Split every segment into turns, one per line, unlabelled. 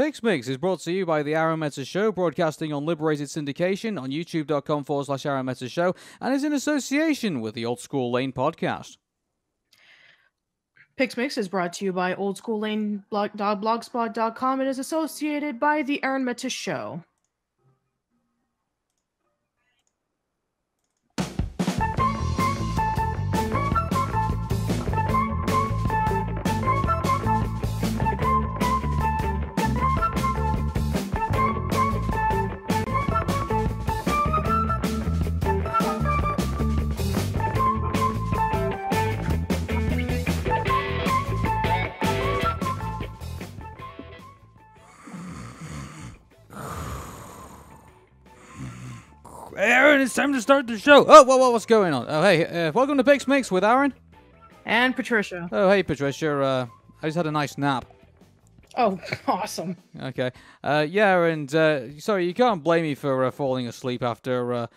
PixMix is brought to you by the Arun Show, broadcasting on Liberated Syndication on youtube.com/Arun Show, and is in association with the Old School Lane podcast.
PixMix is brought to you by oldschoollane.blogspot.com and is associated by the Arun Show.
Arun, it's time to start the show. What's going on? Oh, hey, welcome to PixMix with Arun.
And Patricia.
Oh, hey, Patricia. I just had a nice nap.
Oh, awesome.
Okay. Yeah, and sorry, you can't blame me for falling asleep after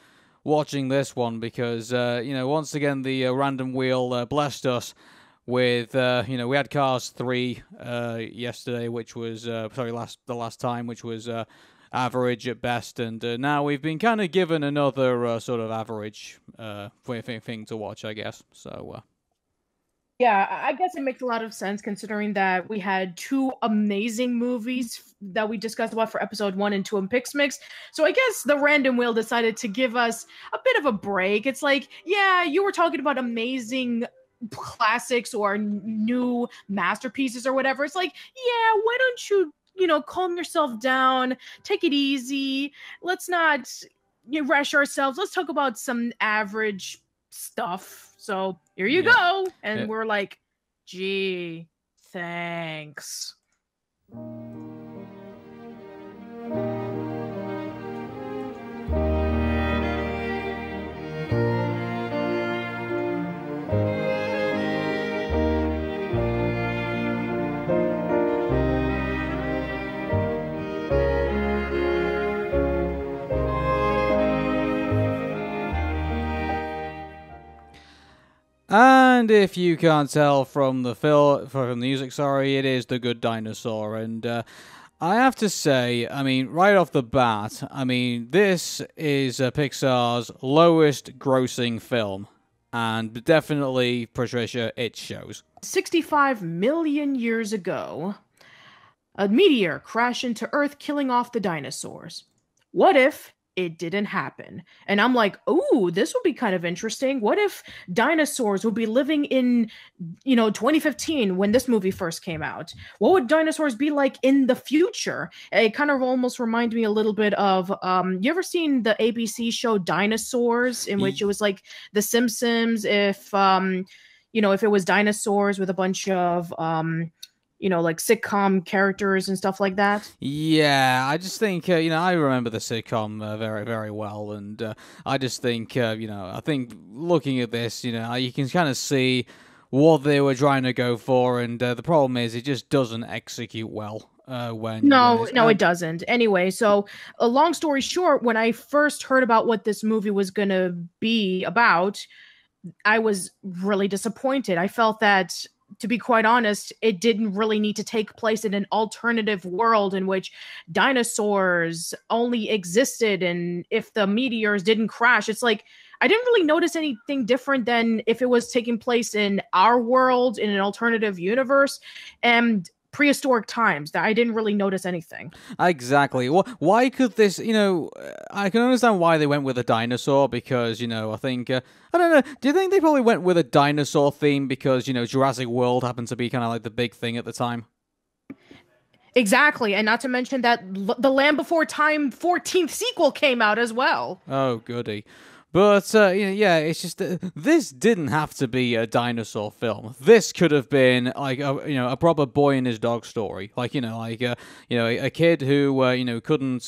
watching this one because, once again, the random wheel blessed us with, we had Cars 3 yesterday, which was, the last time, which was average at best, and now we've been kind of given another sort of average thing to watch, I guess. So,
yeah, I guess it makes a lot of sense considering that we had two amazing movies that we discussed about for episode 1 and 2 in PixMix. So I guess the random wheel decided to give us a bit of a break. It's like, yeah, you were talking about amazing classics or new masterpieces or whatever. It's like, yeah, why don't you calm yourself down, take it easy. Let's not rush ourselves. Let's talk about some average stuff. So here you go. And we're like, gee, thanks.
And if you can't tell from the music, it is the Good Dinosaur. And I have to say, right off the bat, this is Pixar's lowest grossing film. And definitely, Patricia, it shows.
65 million years ago, a meteor crashed into Earth, killing off the dinosaurs. What if it didn't happen? And I'm like, ooh, this would be kind of interesting. What if dinosaurs would be living in, 2015 when this movie first came out? What would dinosaurs be like in the future? It kind of almost reminded me a little bit of, you ever seen the ABC show Dinosaurs, in which it was like The Simpsons, if it was dinosaurs with a bunch of, like sitcom characters and stuff like that?
Yeah, I just think, I remember the sitcom very, very well. And I just think, I think looking at this, you can kind of see what they were trying to go for. And the problem is it just doesn't execute well.
It doesn't. Anyway, so a long story short, when I first heard about what this movie was going to be about, I was really disappointed. I felt that, to be quite honest, it didn't really need to take place in an alternative world in which dinosaurs only existed, and if the meteors didn't crash, it's like I didn't really notice anything different than if it was taking place in our world in an alternative universe and prehistoric times. That I didn't really notice anything.
Exactly. Why could this, I can understand why they went with a dinosaur because, I think, I don't know, do you think they probably went with a dinosaur theme because, Jurassic World happened to be kind of like the big thing at the time?
Exactly, and not to mention that The Land Before Time 14th sequel came out as well.
Oh, goody. But, it's just, this didn't have to be a dinosaur film. This could have been, like, a proper boy and his dog story. Like, a kid who, couldn't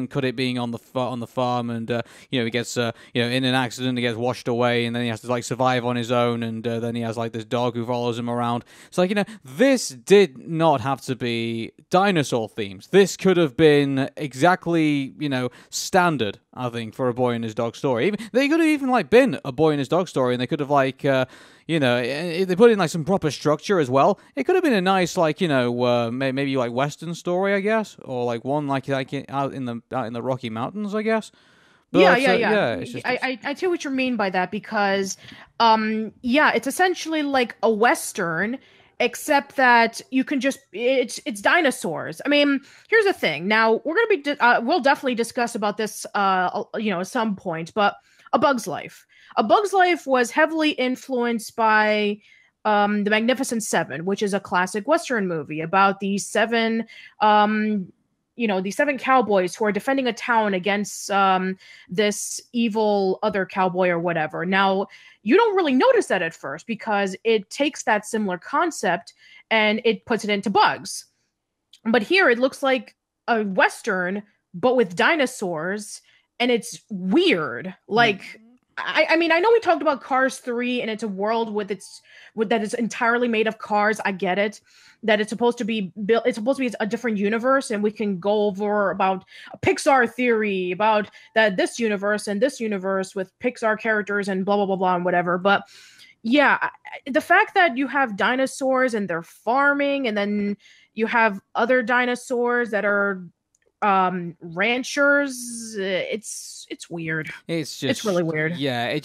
cut it being on the farm, and, he gets, in an accident, he gets washed away, and then he has to, like, survive on his own, and then he has, like, this dog who follows him around. It's like, this did not have to be dinosaur themes. This could have been exactly, standard, I think, for a boy and his dog story. they could have even like been a boy and his dog story, and they could have like they put in like some proper structure as well. It could have been a nice like maybe like Western story, I guess, or like one like out in the Rocky Mountains, I guess. But,
yeah.
It's just,
I see what you mean by that because, it's essentially like a Western, except that you can just it's dinosaurs. I mean, here's the thing. Now we're gonna we'll definitely discuss about this, at some point. But A Bug's Life. A Bug's Life was heavily influenced by The Magnificent Seven, which is a classic Western movie about these seven cowboys who are defending a town against this evil other cowboy or whatever. Now, you don't really notice that at first because it takes that similar concept and it puts it into bugs. But here it looks like a Western, but with dinosaurs, and it's weird. Like, I mean, I know we talked about Cars 3 and it's a world that is entirely made of cars. I get it. That it's supposed to be built. It's supposed to be a different universe, and we can go over about a Pixar theory about this universe and this universe with Pixar characters and blah blah blah blah and whatever. But yeah, the fact that you have dinosaurs and they're farming, and then you have other dinosaurs that are ranchers, it's weird. It's really weird.
Yeah,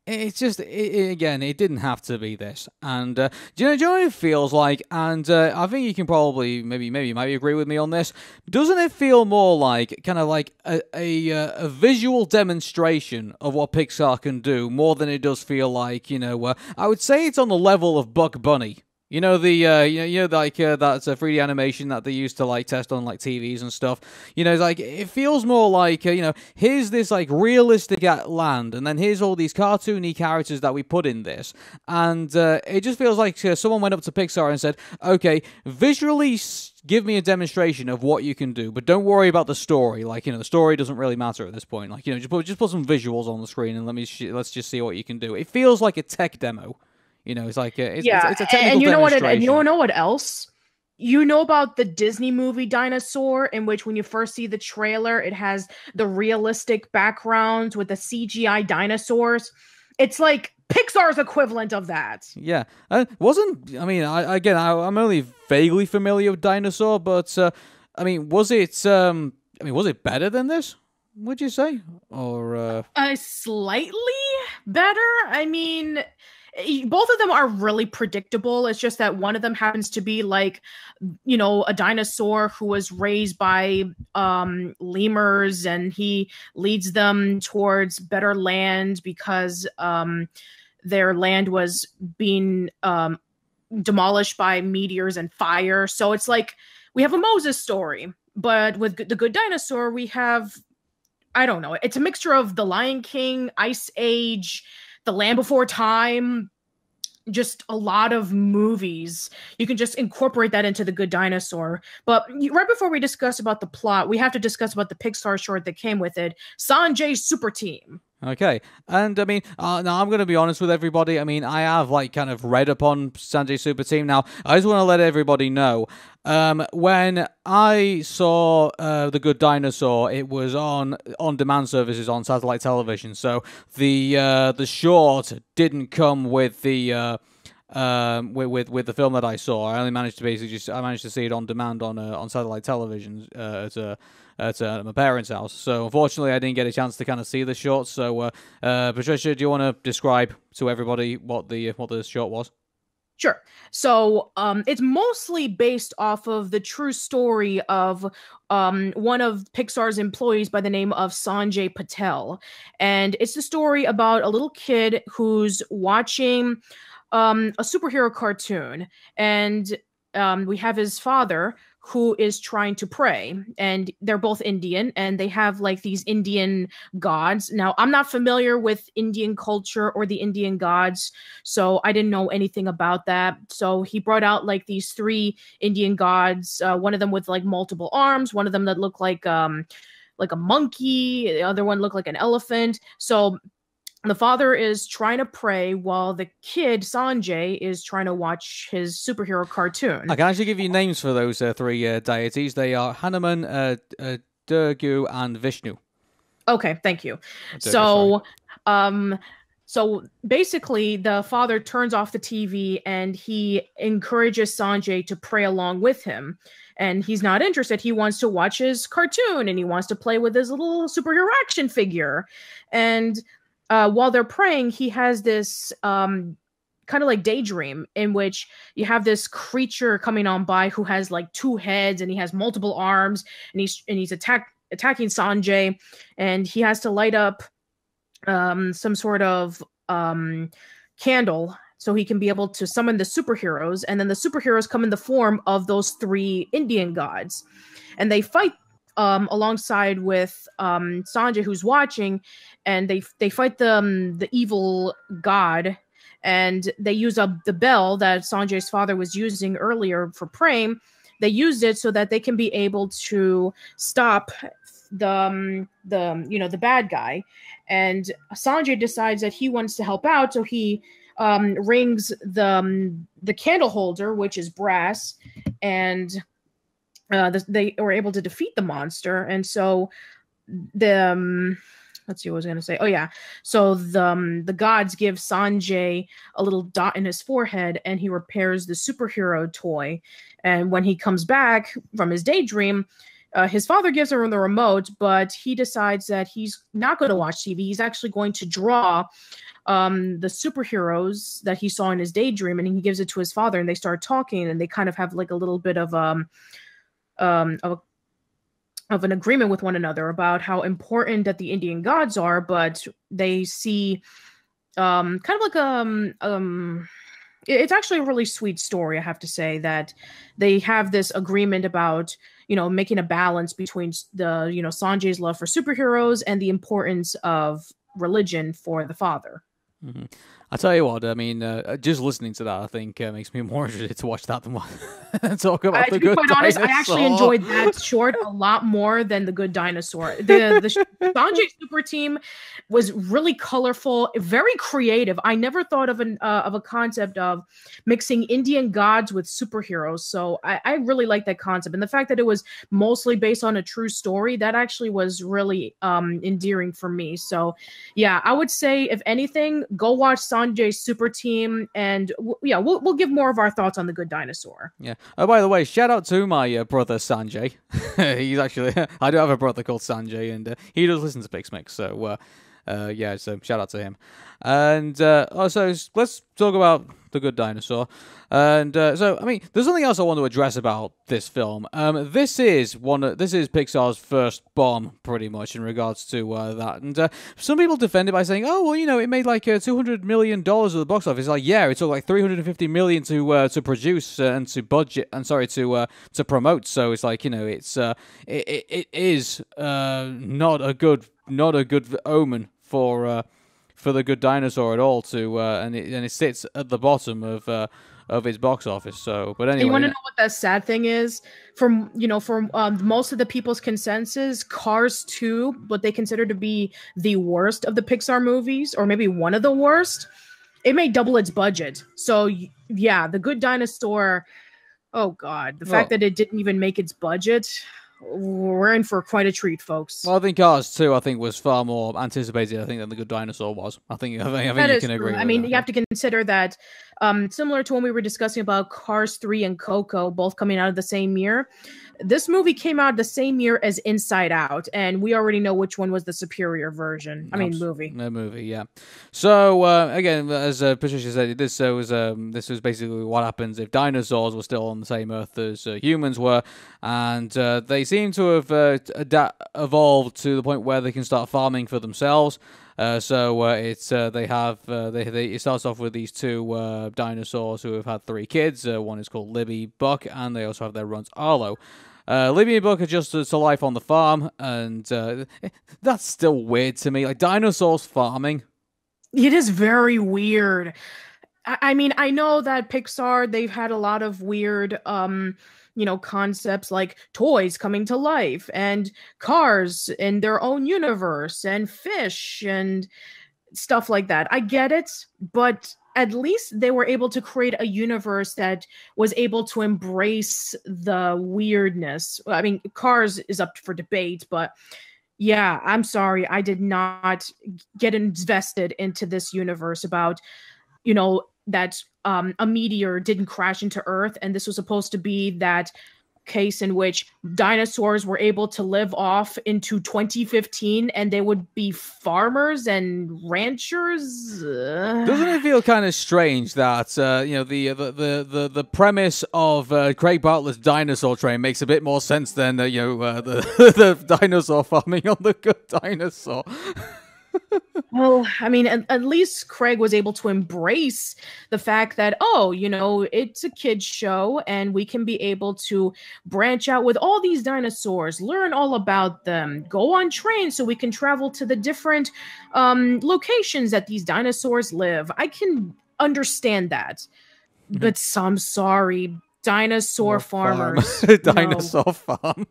again, it didn't have to be this. And do you know what it feels like? And I think you can probably maybe you might agree with me on this. Doesn't it feel more like kind of like a visual demonstration of what Pixar can do more than it does feel like, I would say it's on the level of Bugs Bunny. You know that's a 3D animation that they used to like test on like TVs and stuff. It's like it feels more like here's this like realistic land, and then here's all these cartoony characters that we put in this, and it just feels like someone went up to Pixar and said, "Okay, visually give me a demonstration of what you can do, but don't worry about the story. Like the story doesn't really matter at this point. Like just put some visuals on the screen and let's just see what you can do." It feels like a tech demo. It's like it's a technical
and you know what?
demonstration.
And you know what else? You know about the Disney movie Dinosaur, in which when you first see the trailer, it has the realistic backgrounds with the CGI dinosaurs. It's like Pixar's equivalent of that.
Yeah, I'm only vaguely familiar with Dinosaur, but was it better than this? Would you say, or
slightly better? I mean, both of them are really predictable. It's just that one of them happens to be like, a dinosaur who was raised by lemurs, and he leads them towards better land because their land was being demolished by meteors and fire. So it's like we have a Moses story, but with the Good Dinosaur, we have, I don't know, it's a mixture of The Lion King, Ice Age, The Land Before Time, just a lot of movies. You can just incorporate that into The Good Dinosaur. But right before we discuss about the plot, we have to discuss about the Pixar short that came with it, Sanjay's Super Team.
Okay, and I mean, now I'm going to be honest with everybody. I mean, I have like kind of read upon Sanjay's Super Team. Now, I just want to let everybody know, when I saw The Good Dinosaur, it was on demand services on satellite television. So the short didn't come with the with the film that I saw. I only managed to see it on demand on satellite television at my parents' house. So unfortunately, I didn't get a chance to kind of see the short. So Patricia, do you want to describe to everybody what the short was?
Sure. So it's mostly based off of the true story of one of Pixar's employees by the name of Sanjay Patel. And it's the story about a little kid who's watching a superhero cartoon. And we have his father, who is trying to pray, and they're both Indian, and they have like these Indian gods. Now, I'm not familiar with Indian culture or the Indian gods, so I didn't know anything about that. So he brought out like these three Indian gods, one of them with like multiple arms, one of them that looked like a monkey, the other one looked like an elephant. So the father is trying to pray while the kid, Sanjay, is trying to watch his superhero cartoon.
I can actually give you names for those three deities. They are Hanuman, Durgu, and Vishnu.
Okay, thank you.
Sorry.
Um, so basically, the father turns off the TV and he encourages Sanjay to pray along with him. And he's not interested. He wants to watch his cartoon and he wants to play with his little superhero action figure. And while they're praying, he has this kind of like daydream in which you have this creature coming on by who has like two heads and he has multiple arms and he's attacking Sanjay, and he has to light up some sort of candle so he can be able to summon the superheroes, and then the superheroes come in the form of those three Indian gods, and they fight alongside with Sanjay, who's watching, and they fight the evil god, and they use up the bell that Sanjay's father was using earlier for praying. They used it so that they can be able to stop the bad guy, and Sanjay decides that he wants to help out, so he rings the candle holder, which is brass, and they were able to defeat the monster. And so the let's see what I was going to say. Oh yeah, so the gods give Sanjay a little dot in his forehead, and he repairs the superhero toy. And when he comes back from his daydream, his father gives him the remote, but he decides that he's not going to watch TV. He's actually going to draw the superheroes that he saw in his daydream, and he gives it to his father, and they start talking, and they kind of have like a little bit of an agreement with one another about how important that the Indian gods are, but they see kind of like it's actually a really sweet story, I have to say, that they have this agreement about, making a balance between the, Sanjay's love for superheroes and the importance of religion for the father.
Mm-hmm. I tell you what, I mean, just listening to that, I think makes me more interested to watch that than talk about the Good Dinosaur. To be quite honest,
I actually enjoyed that short a lot more than the Good Dinosaur. The Sanjay Super Team was really colorful, very creative. I never thought of a concept of mixing Indian gods with superheroes, so I really like that concept. And the fact that it was mostly based on a true story, that actually was really endearing for me. So, yeah, I would say, if anything, go watch Sanjay's Super Team, and we'll give more of our thoughts on the Good Dinosaur.
Yeah. Oh, by the way, shout out to my brother Sanjay. He's actually I do have a brother called Sanjay, and he does listen to PixMix. So so shout out to him. And also, let's talk about the Good Dinosaur. And so, I mean, there's something else I want to address about this film. This is Pixar's first bomb, pretty much, in regards to that. And some people defend it by saying, "Oh, well, it made like $200 million at the box office." Like, yeah, it took like $350 million to produce and to budget, and to promote. So it's like, it is not a good omen for the Good Dinosaur at all. And it sits at the bottom of its box office. So, but anyway,
you want to know what the sad thing is? For most of the people's consensus, Cars 2, what they consider to be the worst of the Pixar movies, or maybe one of the worst, it made double its budget. So yeah, the Good Dinosaur. Oh God, the fact that it didn't even make its budget. We're in for quite a treat, folks.
Well, I think Cars 2, was far more anticipated, than the Good Dinosaur was. I think you can agree.
I mean, you have to consider that, similar to when we were discussing about Cars 3 and Coco, both coming out of the same year, this movie came out the same year as Inside Out, and we already know which one was the superior version. Movie.
No movie, yeah. So again, as Patricia said, this was basically what happens if dinosaurs were still on the same Earth as humans were, and they seem to have evolved to the point where they can start farming for themselves. It starts off with these two dinosaurs who have had 3 kids. One is called Libby, Buck, and they also have their runt Arlo. Libby and Buck adjusted to life on the farm, and that's still weird to me. Like, dinosaurs farming.
It is very weird. I mean, I know that Pixar, they've had a lot of weird concepts like toys coming to life and cars in their own universe and fish and stuff like that. I get it, but at least they were able to create a universe that was able to embrace the weirdness. I mean, Cars is up for debate, but Yeah, I'm sorry. I did not get invested into this universe about, that a meteor didn't crash into Earth, and this was supposed to be that case in which dinosaurs were able to live off into 2015 and they would be farmers and ranchers.
Doesn't it feel kind of strange that the premise of Craig Bartlett's Dinosaur Train makes a bit more sense than the the dinosaur farming on the Good Dinosaur?
Well, I mean, at least Craig was able to embrace the fact that, oh, it's a kid's show and we can be able to branch out with all these dinosaurs, learn all about them, go on trains so we can travel to the different locations that these dinosaurs live. I can understand that. But I'm sorry, dinosaur farmers.
Dinosaur farm.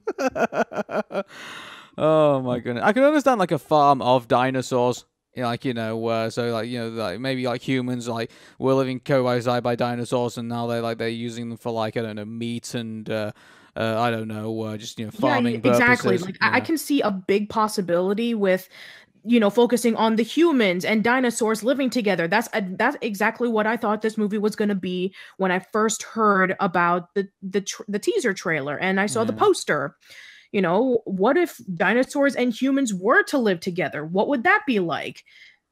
Oh my goodness! I can understand like a farm of dinosaurs, like maybe like humans, like we're living co by dinosaurs, and now they're using them for like I don't know meat and I don't know just farming purposes.
Exactly. Like I can see a big possibility with focusing on the humans and dinosaurs living together. That's exactly what I thought this movie was going to be when I first heard about the teaser trailer and I saw the poster. What if dinosaurs and humans were to live together? What would that be like?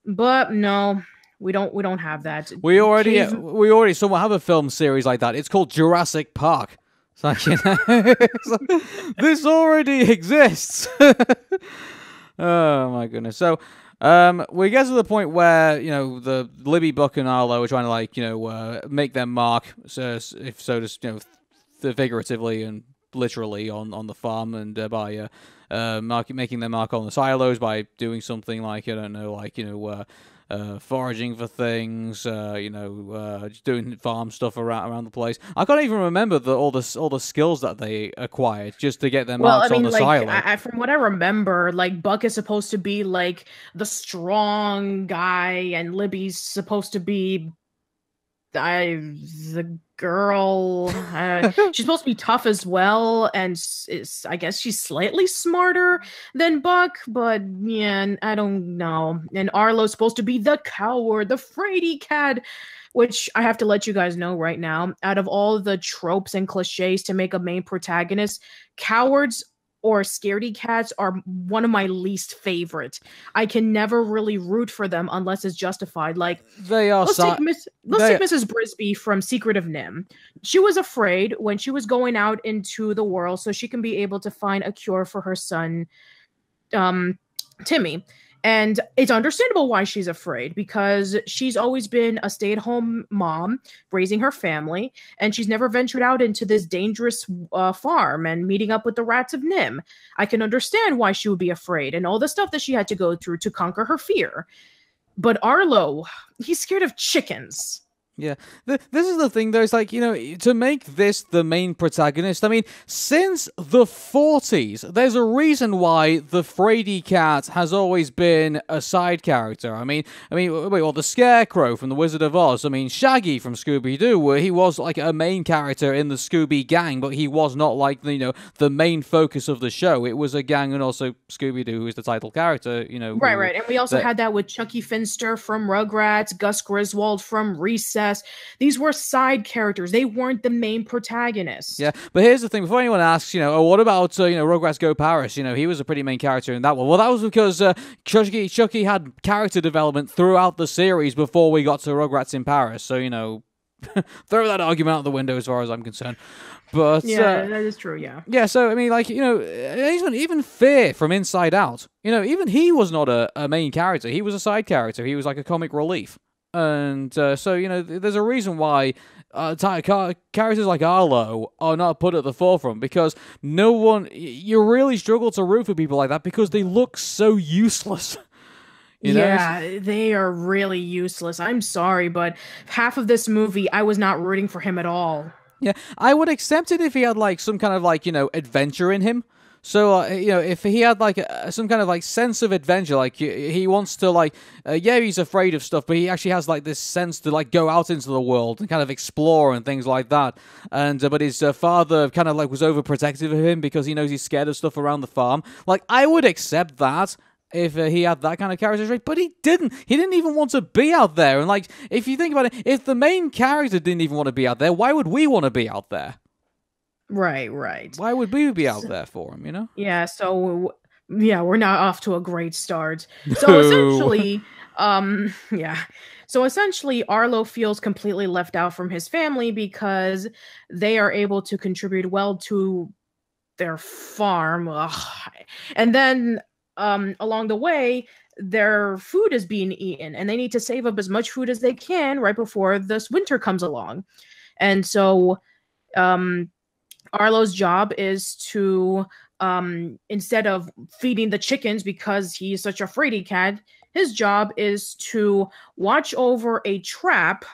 But no, we don't have that.
We already somewhat have a film series like that. It's called Jurassic Park. It's like, this already exists. Oh my goodness. So we get to the point where the Libby, Buck, and Arlo are trying to make their mark, if so to figuratively and literally on the farm, and by making their mark on the silos by doing something like I don't know, foraging for things, just doing farm stuff around the place. I can't even remember all the skills that they acquired just to get their marks on the silo.
From what I remember, like Buck is supposed to be like the strong guy, and Libby's supposed to be the girl. She's supposed to be tough as well, and I guess she's slightly smarter than Buck, but yeah, I don't know. And Arlo's supposed to be the coward, the fraidy cat, which I have to let you guys know right now, out of all the tropes and cliches to make a main protagonist, cowards or scaredy cats are one of my least favorite. I can never really root for them unless it's justified. Like
they are.
Let's take Mrs. Brisby from Secret of Nim. She was afraid when she was going out into the world so she can be able to find a cure for her son, Timmy. And it's understandable why she's afraid, because she's always been a stay-at-home mom raising her family, and she's never ventured out into this dangerous farm and meeting up with the rats of Nim. I can understand why she would be afraid and all the stuff that she had to go through to conquer her fear. But Arlo, he's scared of chickens.
Yeah, this is the thing, though. It's like, to make this the main protagonist, I mean, since the 40s, there's a reason why the Fraidy Cat has always been a side character. I mean, the Scarecrow from The Wizard of Oz, Shaggy from Scooby-Doo, where he was like a main character in the Scooby gang, but he was not like, the main focus of the show. It was a gang, and also Scooby-Doo, who is the title character,
Right. And we also had that with Chucky Finster from Rugrats, Gus Griswold from Recess. These were side characters. They weren't the main protagonists.
Yeah, but here's the thing. Before anyone asks, what about, Rugrats Go Paris? He was a pretty main character in that one. Well, that was because Chucky had character development throughout the series before we got to Rugrats in Paris. So, throw that argument out the window as far as I'm concerned. But
yeah, that is true. Yeah.
Yeah. So even Fear from Inside Out. Even he was not a main character. He was a side character. He was like a comic relief. And so there's a reason why characters like Arlo are not put at the forefront, because you really struggle to root for people like that because they look so useless.
Yeah, they are really useless. I'm sorry, but half of this movie, I was not rooting for him at all.
Yeah, I would accept it if he had like some kind of adventure in him. So, if he had like some kind of like sense of adventure, like he wants to like, yeah, he's afraid of stuff, but he actually has like this sense to like go out into the world and kind of explore and things like that. And but his father kind of like was overprotective of him because he knows he's scared of stuff around the farm. Like, I would accept that if he had that kind of character trait, but he didn't. He didn't even want to be out there. And like, if you think about it, if the main character didn't even want to be out there, why would we want to be out there?
Right, right.
Why would we be out there for him,
Yeah, so yeah, we're not off to a great start. So
No.
essentially, yeah. So essentially, Arlo feels completely left out from his family because they are able to contribute well to their farm. Ugh. And then along the way, their food is being eaten, and they need to save up as much food as they can right before this winter comes along. And so Arlo's job is to, instead of feeding the chickens because he's such a fraidy cat, his job is to watch over a trap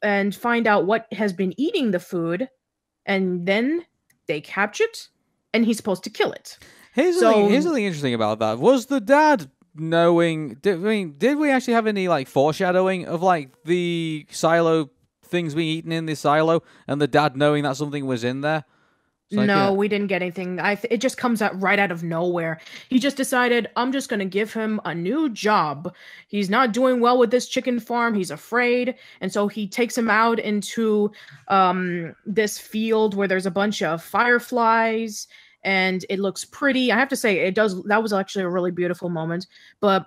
and find out what has been eating the food, and then they catch it, and he's supposed to kill it.
Here's something interesting about that. Was the dad knowing? Did we actually have any like foreshadowing of like the silo things being eaten in the silo, and the dad knowing that something was in there?
Like, no, we didn't get anything. It just comes out right out of nowhere. He just decided, I'm just going to give him a new job. He's not doing well with this chicken farm. He's afraid. And so he takes him out into this field where there's a bunch of fireflies, and it looks pretty. I have to say, it does. That was actually a really beautiful moment. But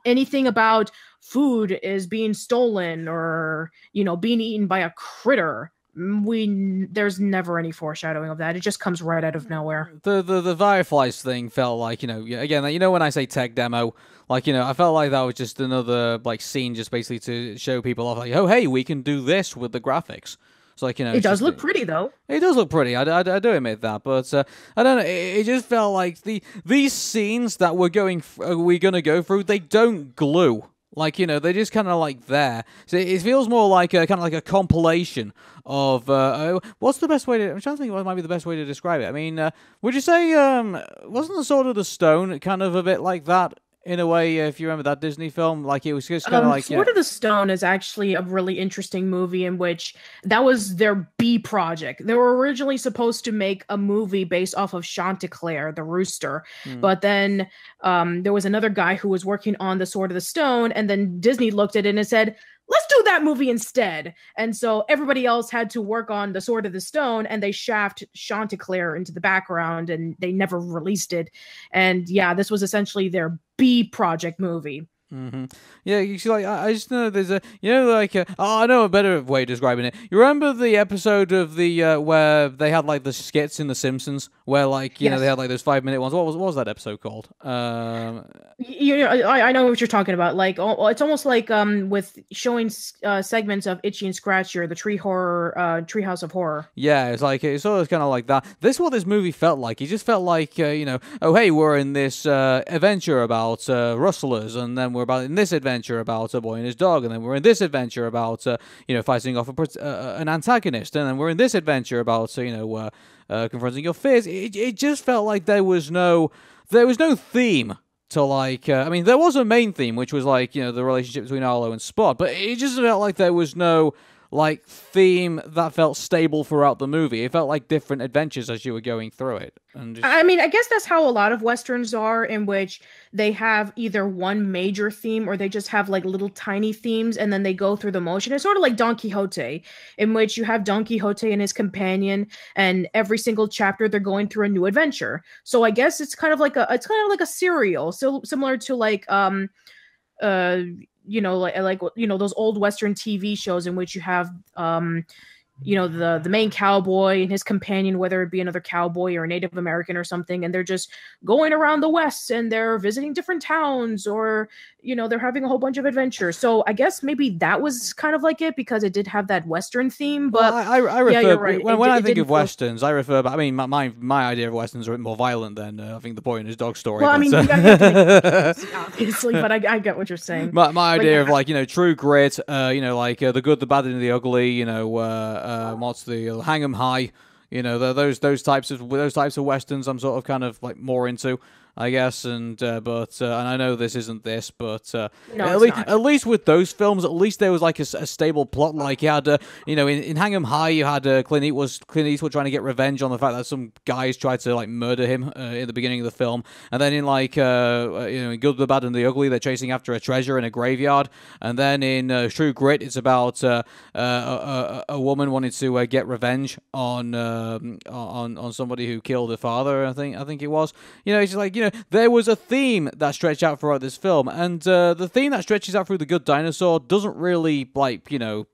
anything about food is being stolen or, being eaten by a critter, there's never any foreshadowing of that. It just comes right out of nowhere.
The fireflies thing felt like, again, when I say tech demo, like, I felt like that was just another like scene just basically to show people off, like, oh, hey, we can do this with the graphics. So like,
it does look pretty though.
It does look pretty. I do admit that, but I don't know. It just felt like these scenes that we're gonna go through, they don't glue. Like, they're just kind of like there. So it feels more like kind of like a compilation of, what's the best way to, I'm trying to think what might be the best way to describe it. I mean, would you say, wasn't the Sword of the Stone kind of a bit like that? In a way, if you remember that Disney film, like it was just kind of like
Sword of the Stone is actually a really interesting movie in which that was their B project. They were originally supposed to make a movie based off of Chanticleer, the rooster, but then there was another guy who was working on the Sword of the Stone, and then Disney looked at it and said, let's do that movie instead. And so everybody else had to work on the Sword of the Stone, and they shaft Chanticleer into the background, and they never released it. And yeah, this was essentially their B project movie.
Mm-hmm. Yeah, you see, like I just know there's I know a better way of describing it. You remember the episode of the where they had like the skits in The Simpsons, where like they had like those 5-minute ones. What was that episode called?
I know what you're talking about. Like, it's almost like with showing segments of Itchy and Scratchy, the Treehouse of Horror.
Yeah, it's always kind of like that. This is what this movie felt like. It just felt like oh hey, we're in this adventure about rustlers, and then we're about in this adventure about a boy and his dog, and then we're in this adventure about fighting off an antagonist, and then we're in this adventure about confronting your fears. It just felt like there was no theme to like. I mean, there was a main theme, which was like the relationship between Arlo and Spot, but it just felt like there was no like theme that felt stable throughout the movie. It felt like different adventures as you were going through it. And
I mean, I guess that's how a lot of Westerns are, in which they have either one major theme or they just have like little tiny themes, and then they go through the motion. It's sort of like Don Quixote, in which you have Don Quixote and his companion, and every single chapter they're going through a new adventure. So I guess it's kind of like a serial, so similar to like those old Western TV shows in which you have the main cowboy and his companion, whether it be another cowboy or a Native American or something, and they're just going around the West and they're visiting different towns, or they're having a whole bunch of adventures. So I guess maybe that was kind of like it, because it did have that Western theme. But
I refer,
yeah, you're right.
When I think of Westerns, I refer. I mean, my idea of Westerns are a bit more violent than I think the boy and his dog story.
Well, I mean, you have to make obviously, but I get what you're saying.
My idea of like true grit, the good, the bad, and the ugly. What's the hang 'em high. You know, those types of westerns I'm sort of kind of like more into, I guess. And I know this isn't this, but
No, it's not.
at least with those films, at least there was like a stable plot. Like you had, in Hang 'Em High, you had Clint Eastwood trying to get revenge on the fact that some guys tried to like murder him in the beginning of the film, and then in like in Good, the Bad, and the Ugly, they're chasing after a treasure in a graveyard, and then in True Grit, it's about a woman wanting to get revenge on somebody who killed her father. I think it was. It's just like there was a theme that stretched out throughout this film, and the theme that stretches out through The Good Dinosaur doesn't really run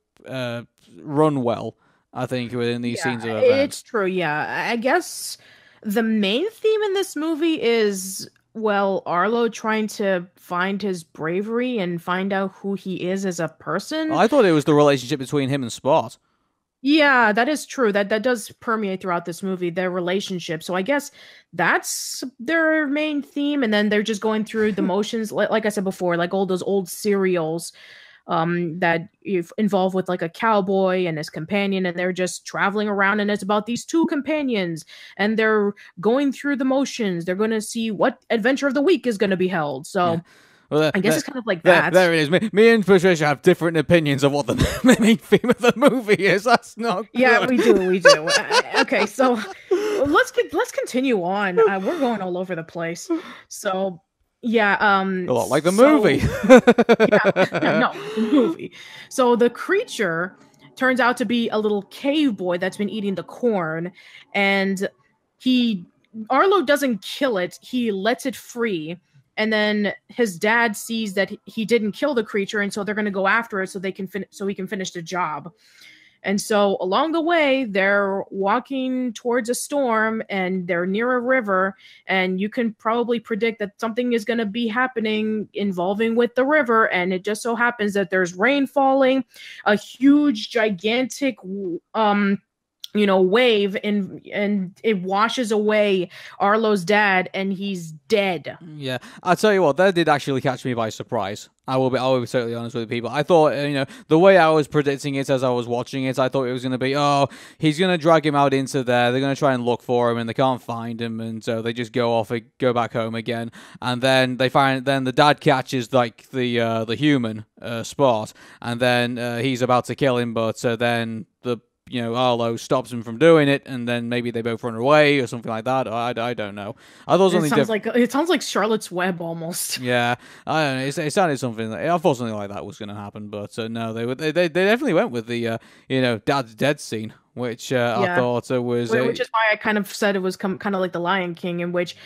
well. I think within these scenes of events.
It's true. Yeah, I guess the main theme in this movie is, well, Arlo trying to find his bravery and find out who he is as a person.
I thought it was the relationship between him and Spot.
Yeah, that is true. That does permeate throughout this movie, their relationship. So I guess that's their main theme, and then they're just going through the motions, like I said before, like all those old serials that involve with like a cowboy and his companion, and they're just traveling around, and it's about these two companions, and they're going through the motions. They're going to see what adventure of the week is going to be held. So. Yeah.
Well,
I guess it's kind of like that.
There it is. Me and Patricia have different opinions of what the main theme of the movie is. That's not good.
Yeah, we do. Okay, so let's continue on. We're going all over the place. So yeah,
a lot like the movie.
No, the movie. So the creature turns out to be a little cave boy that's been eating the corn, and Arlo doesn't kill it. He lets it free. And then his dad sees that he didn't kill the creature, and so they're going to go after it so he can finish the job. And so along the way, they're walking towards a storm, and they're near a river, and you can probably predict that something is going to be happening involving with the river. And it just so happens that there's rain falling, a huge, gigantic wave, and it washes away Arlo's dad, and he's dead.
Yeah, I'll tell you what, that did actually catch me by surprise. I will be totally honest with people. I thought, the way I was predicting it as I was watching it, I thought it was going to be, he's going to drag him out into there. They're going to try and look for him, and they can't find him, and so they just go back home again. And then then the dad catches like the human Spot, and then he's about to kill him, but then Arlo stops him from doing it, and then maybe they both run away or something like that. I don't know. I thought something
it sounds like Charlotte's Web almost.
Yeah, I don't know. It sounded something. I thought something like that was going to happen, but no, they definitely went with the dad's dead scene, which I thought was
which is why I kind of said it was kind of like the Lion King, in which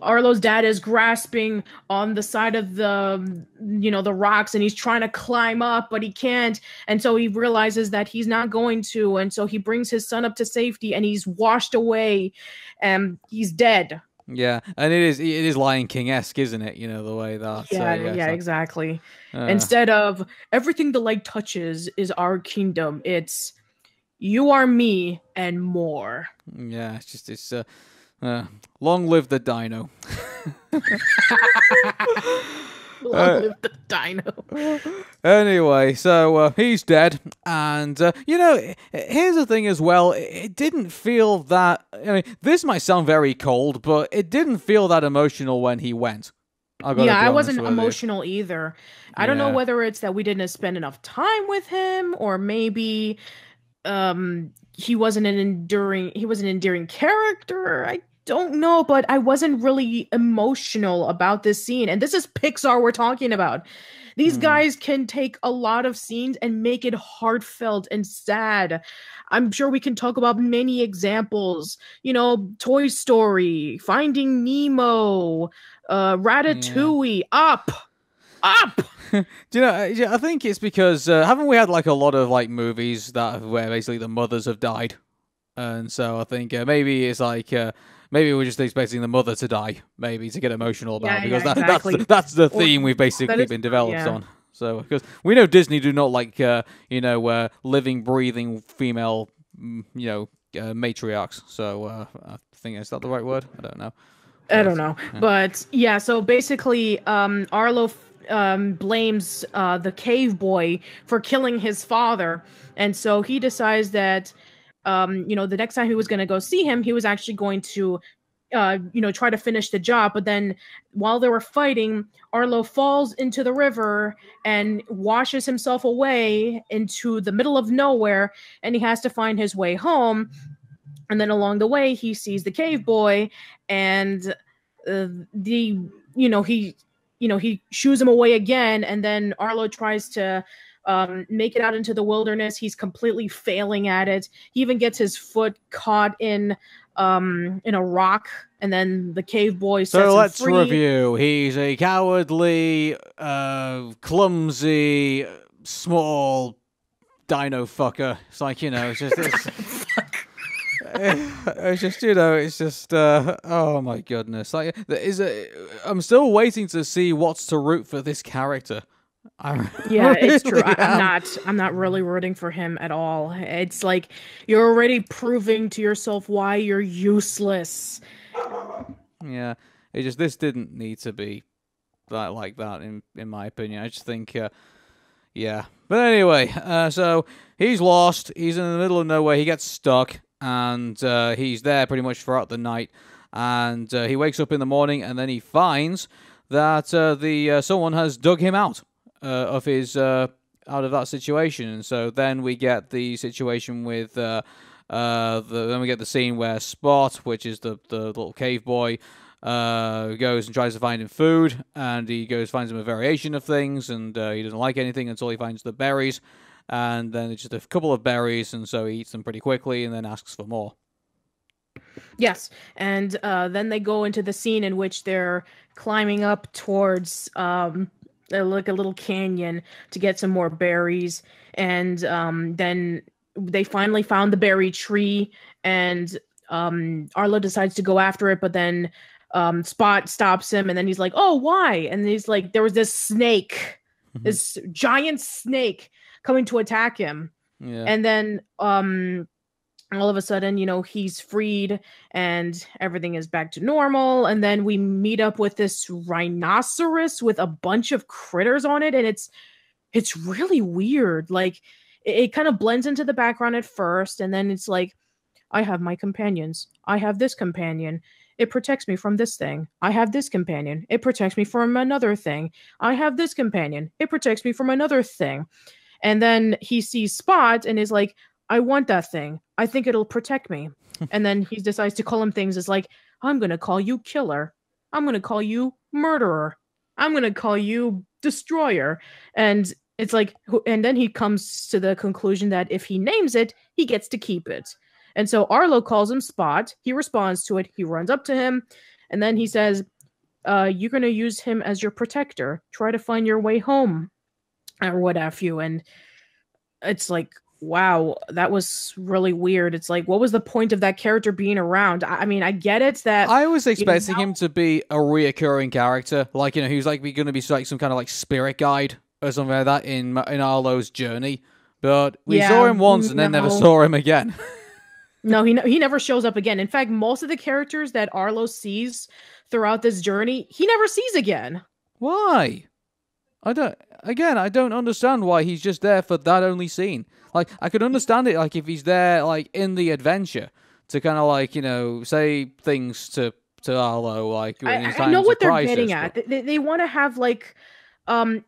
Arlo's dad is grasping on the side of the rocks, and he's trying to climb up, but he can't, and so he realizes that he's not going to, and so he brings his son up to safety, and he's washed away, and he's dead.
Yeah, and it is Lion King-esque, isn't it? The way that.
Yeah, exactly. Instead of everything the light touches is our kingdom, it's you are me and more.
Yeah, it's long live the dino.
Long live the dino.
Anyway, so he's dead, and here's the thing as well. It didn't feel that. I mean, this might sound very cold, but it didn't feel that emotional when he went.
I wasn't emotional either. I don't know whether it's that we didn't spend enough time with him, or maybe he wasn't an endearing character. I don't know, but I wasn't really emotional about this scene. And this is Pixar we're talking about. These guys can take a lot of scenes and make it heartfelt and sad. I'm sure we can talk about many examples. Toy Story, Finding Nemo, Ratatouille, Up.
Do you know? I think it's because haven't we had like a lot of like movies where basically the mothers have died, and so I think maybe it's like maybe we're just expecting the mother to die, maybe to get emotional about because that's the theme we've basically been developed on. So because we know Disney do not like living, breathing female matriarchs. So I think is that the right word? I don't know.
Yeah. But yeah. So basically, Arlo blames the cave boy for killing his father, and so he decides that the next time he was going to go see him, he was actually going to try to finish the job. But then while they were fighting, Arlo falls into the river and washes himself away into the middle of nowhere, and he has to find his way home. And then along the way, he sees the cave boy, and he shoos him away again. And then Arlo tries to make it out into the wilderness. He's completely failing at it. He even gets his foot caught in a rock, and then the cave boy sets him free.
So let's review. He's a cowardly, clumsy, small dino fucker. It's like, it's just... It's just, oh my goodness. Like, I'm still waiting to see what's to root for this character.
It's true. I'm not really rooting for him at all. It's like you're already proving to yourself why you're useless.
Yeah, this didn't need to be like that in my opinion. I just think yeah. But anyway, so he's lost. He's in the middle of nowhere. He gets stuck, and he's there pretty much throughout the night. And he wakes up in the morning, and then he finds that someone has dug him out of his out of that situation. And so then we get the situation with then we get the scene where Spot, which is the little cave boy, goes and tries to find him food, and he finds him a variation of things, and he doesn't like anything until he finds the berries, and then it's just a couple of berries, and so he eats them pretty quickly and then asks for more.
Yes, and then they go into the scene in which they're climbing up towards like a little canyon to get some more berries, and then they finally found the berry tree, and Arlo decides to go after it, but then Spot stops him, and then he's like, "Oh, why?" And he's like, "There was this snake, this giant snake coming to attack him."
Yeah.
And then all of a sudden, he's freed and everything is back to normal. And then we meet up with this rhinoceros with a bunch of critters on it, and it's really weird. Like it kind of blends into the background at first, and then it's like, I have my companions. I have this companion. It protects me from this thing. I have this companion. It protects me from another thing. I have this companion. It protects me from another thing. And then he sees Spot and is like, I want that thing. I think it'll protect me. And then he decides to call him things. It's like, I'm going to call you Killer. I'm going to call you Murderer. I'm going to call you Destroyer. And it's like, and then he comes to the conclusion that if he names it, he gets to keep it. And so Arlo calls him Spot. He responds to it. He runs up to him. And then he says, you're going to use him as your protector. Try to find your way home. Or what have you. And it's like, wow, that was really weird. It's like, what was the point of that character being around? I mean, I get it that
I was expecting him to be a reoccurring character, like he was like going to be like some kind of like spirit guide or something like that in Arlo's journey. But we saw him once and then never saw him again.
No, he never shows up again. In fact, most of the characters that Arlo sees throughout this journey, he never sees again.
Why? I don't understand why he's just there for that only scene. Like, I could understand it, like, if he's there, like, in the adventure to kind of, like, say things to Arlo, like,
I know what they're getting at. They want to have, like,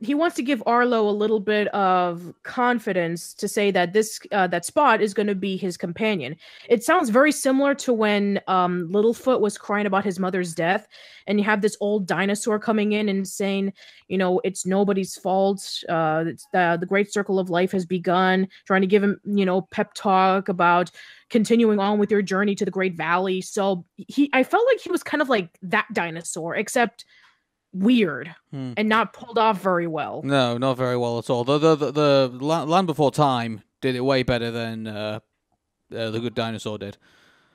he wants to give Arlo a little bit of confidence to say that that Spot is going to be his companion. It sounds very similar to when Littlefoot was crying about his mother's death, and you have this old dinosaur coming in and saying, it's nobody's fault. It's the great circle of life has begun, trying to give him, pep talk about continuing on with your journey to the Great Valley. So I felt like he was kind of like that dinosaur, except weird and not pulled off very well.
No, not very well at all. The Land Before Time did it way better than the Good Dinosaur did.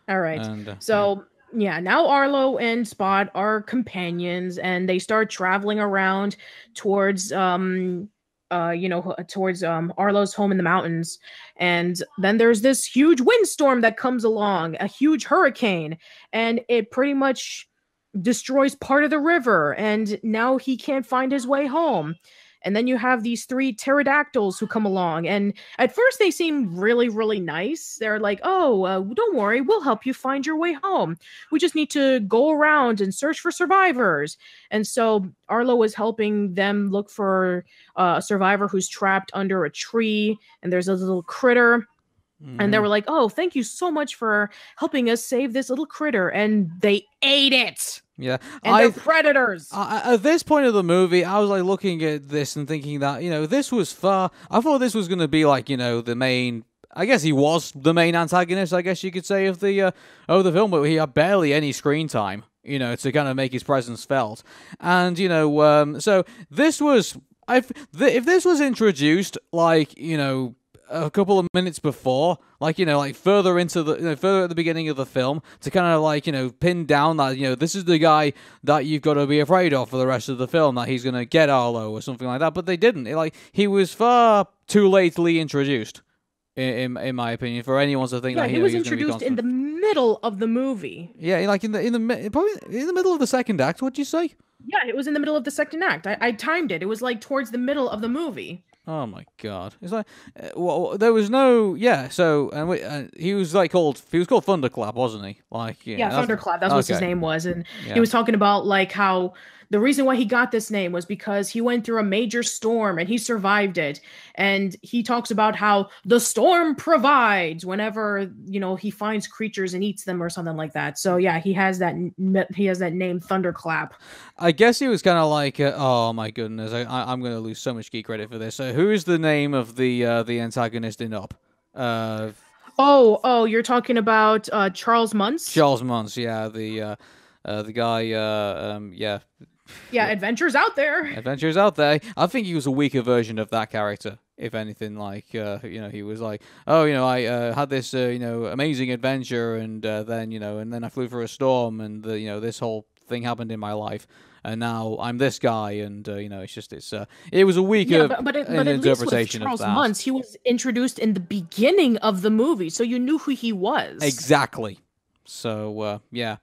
All right. And, now Arlo and Spot are companions, and they start traveling around towards Arlo's home in the mountains. And then there's this huge windstorm that comes along, a huge hurricane, and it pretty much destroys part of the river, and now he can't find his way home. And then you have these three pterodactyls who come along. And at first, they seem really, really nice. They're like, oh, don't worry, we'll help you find your way home. We just need to go around and search for survivors. And so Arlo was helping them look for a survivor who's trapped under a tree. And there's a little critter. And they were like, oh, thank you so much for helping us save this little critter. And they ate it.
Yeah.
And they're predators.
At this point of the movie, I was like looking at this and thinking that, this was far. I thought this was going to be like, the main. I guess he was the main antagonist, I guess you could say, of the film, but he had barely any screen time, to kind of make his presence felt. And, so this was. If this was introduced, like, a couple of minutes before, like further into the further at the beginning of the film, to kind of like pin down that this is the guy that you've got to be afraid of for the rest of the film, that he's gonna get Arlo or something like that. But they didn't. He was far too lately introduced, in my opinion, for anyone to think that
he was introduced in the middle of the movie.
Yeah, like probably in the middle of the second act. What'd you say?
Yeah, it was in the middle of the second act. I timed it. It was like towards the middle of the movie.
Oh my god! It's like, well, there was no, yeah. So, he was called Thunderclap, wasn't he? Like,
yeah, Thunderclap. That's what his name was, and he was talking about like how the reason why he got this name was because he went through a major storm and he survived it. And he talks about how the storm provides whenever, he finds creatures and eats them or something like that. So yeah, he has that name Thunderclap.
I guess he was kind of like, oh my goodness, I'm going to lose so much geek credit for this. So who is the name of the antagonist in Up?
Oh, you're talking about Charles Muntz?
Charles Muntz, yeah, the guy, yeah.
Yeah, Adventures Out There.
Adventures Out There. I think he was a weaker version of that character, if anything. Like, he was like, oh, I had this, amazing adventure, and then I flew through a storm, and this whole thing happened in my life, and now I'm this guy, and it was a weaker interpretation
of that.
Charles
Muntz, he was introduced in the beginning of the movie, so you knew who he was.
Exactly. So, yeah.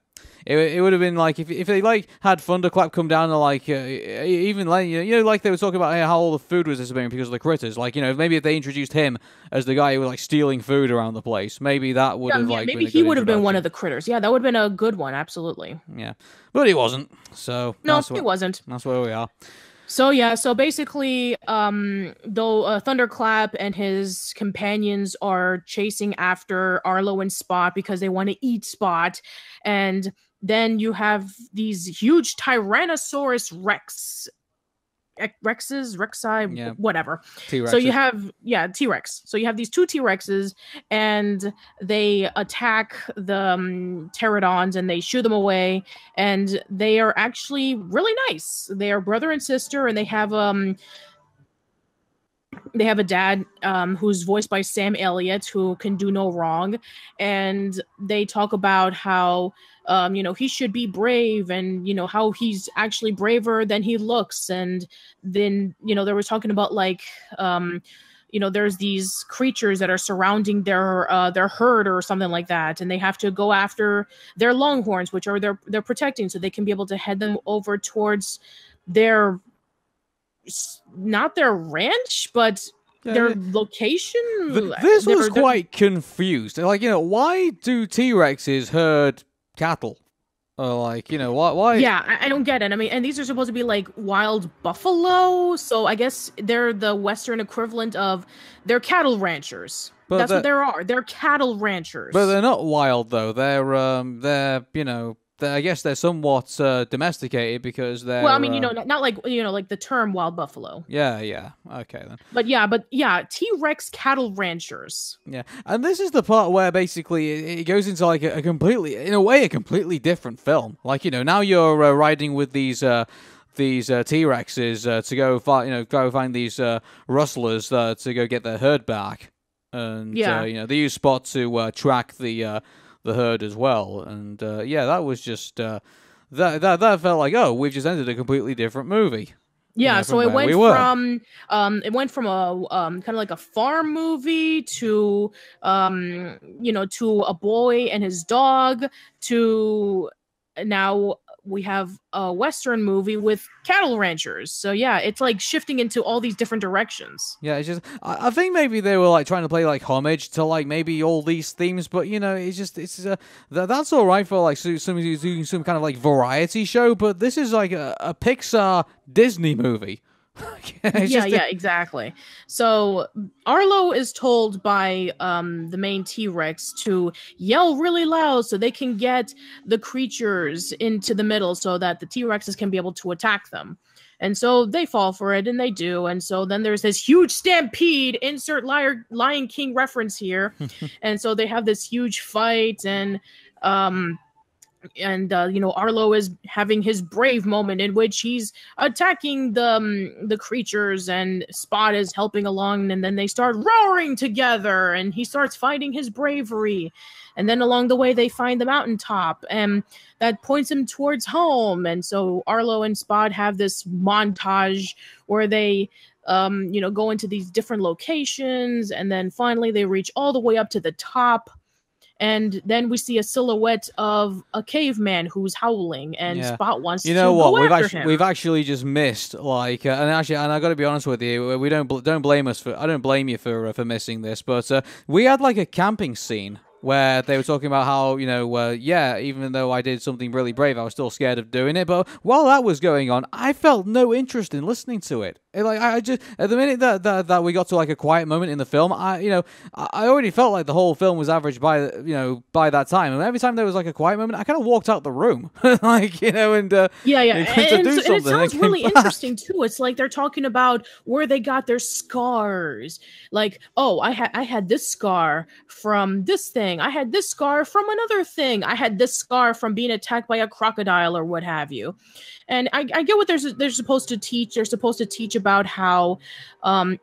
It would have been like if they had Thunderclap come down and even like they were talking about how all the food was disappearing because of the critters. Maybe if they introduced him as the guy who was stealing food around the place, maybe that would have
maybe he would have been one of the critters. Yeah, that would have been a good one, absolutely.
Yeah, but he wasn't. So
no, he wasn't.
That's where we are.
So yeah, so basically, though Thunderclap and his companions are chasing after Arlo and Spot because they want to eat Spot, and then you have these huge Tyrannosaurus Rexi, whatever.
T-Rexes.
So you have, T-Rex. So you have these two T-Rexes, and they attack the pterodons, and they shoo them away, and they are actually really nice. They are brother and sister, and they have a dad who's voiced by Sam Elliott, who can do no wrong, and they talk about how he should be brave, and how he's actually braver than he looks. And then they were talking about there's these creatures that are surrounding their herd or something like that, and they have to go after their longhorns, which are they're protecting, so they can be able to head them over towards their, not their ranch, but their location.
This was quite confused. Why do T-Rexes herd cattle? Why?
Yeah, I don't get it. I mean, and these are supposed to be like wild buffalo, so I guess they're the Western equivalent of they're cattle ranchers. But that's what they are. They're cattle ranchers.
But they're not wild though. I guess they're somewhat domesticated because they're.
Well, I mean, not like like the term wild buffalo.
Yeah. Okay then.
But yeah, T-Rex cattle ranchers.
Yeah, and this is the part where basically it goes into like a completely different film. Now you're riding with these T-Rexes to go find these rustlers to go get their herd back, and they use Spot to track the herd as well, and that was just that felt like, oh, we've just entered a completely different movie.
Yeah, so it went from a kind of like a farm movie to to a boy and his dog to now we have a Western movie with cattle ranchers. So yeah, it's like shifting into all these different directions.
Yeah, it's just I think maybe they were like trying to play like homage to like maybe all these themes, but that's all right for like somebody who's doing some kind of like variety show, but this is like a Pixar Disney movie.
Yeah, exactly. So Arlo is told by the main T-Rex to yell really loud so they can get the creatures into the middle so that the T-Rexes can be able to attack them. And so they fall for it, and they do. And so then there's this huge stampede, insert Lion King reference here. And so they have this huge fight, and Arlo is having his brave moment in which he's attacking the creatures, and Spot is helping along, and then they start roaring together, and he starts fighting his bravery, and then along the way they find the mountaintop, and that points him towards home. And so Arlo and Spot have this montage where they go into these different locations, and then finally they reach all the way up to the top. And then we see a silhouette of a caveman who's howling, and Spot wants to go after him.
We've actually just missed and I got to be honest with you, we don't blame us for. I don't blame you for missing this, but we had like a camping scene where they were talking about how, even though I did something really brave, I was still scared of doing it. But while that was going on, I felt no interest in listening to it. I just, at the minute that we got to like a quiet moment in the film, I already felt like the whole film was average by that time. And every time there was like a quiet moment, I kind of walked out the room,
and it sounds really interesting too. It's like they're talking about where they got their scars. Like, oh, I had this scar from this thing. I had this scar from another thing. I had this scar from being attacked by a crocodile or what have you. And I get what they're supposed to teach. They're supposed to teach about how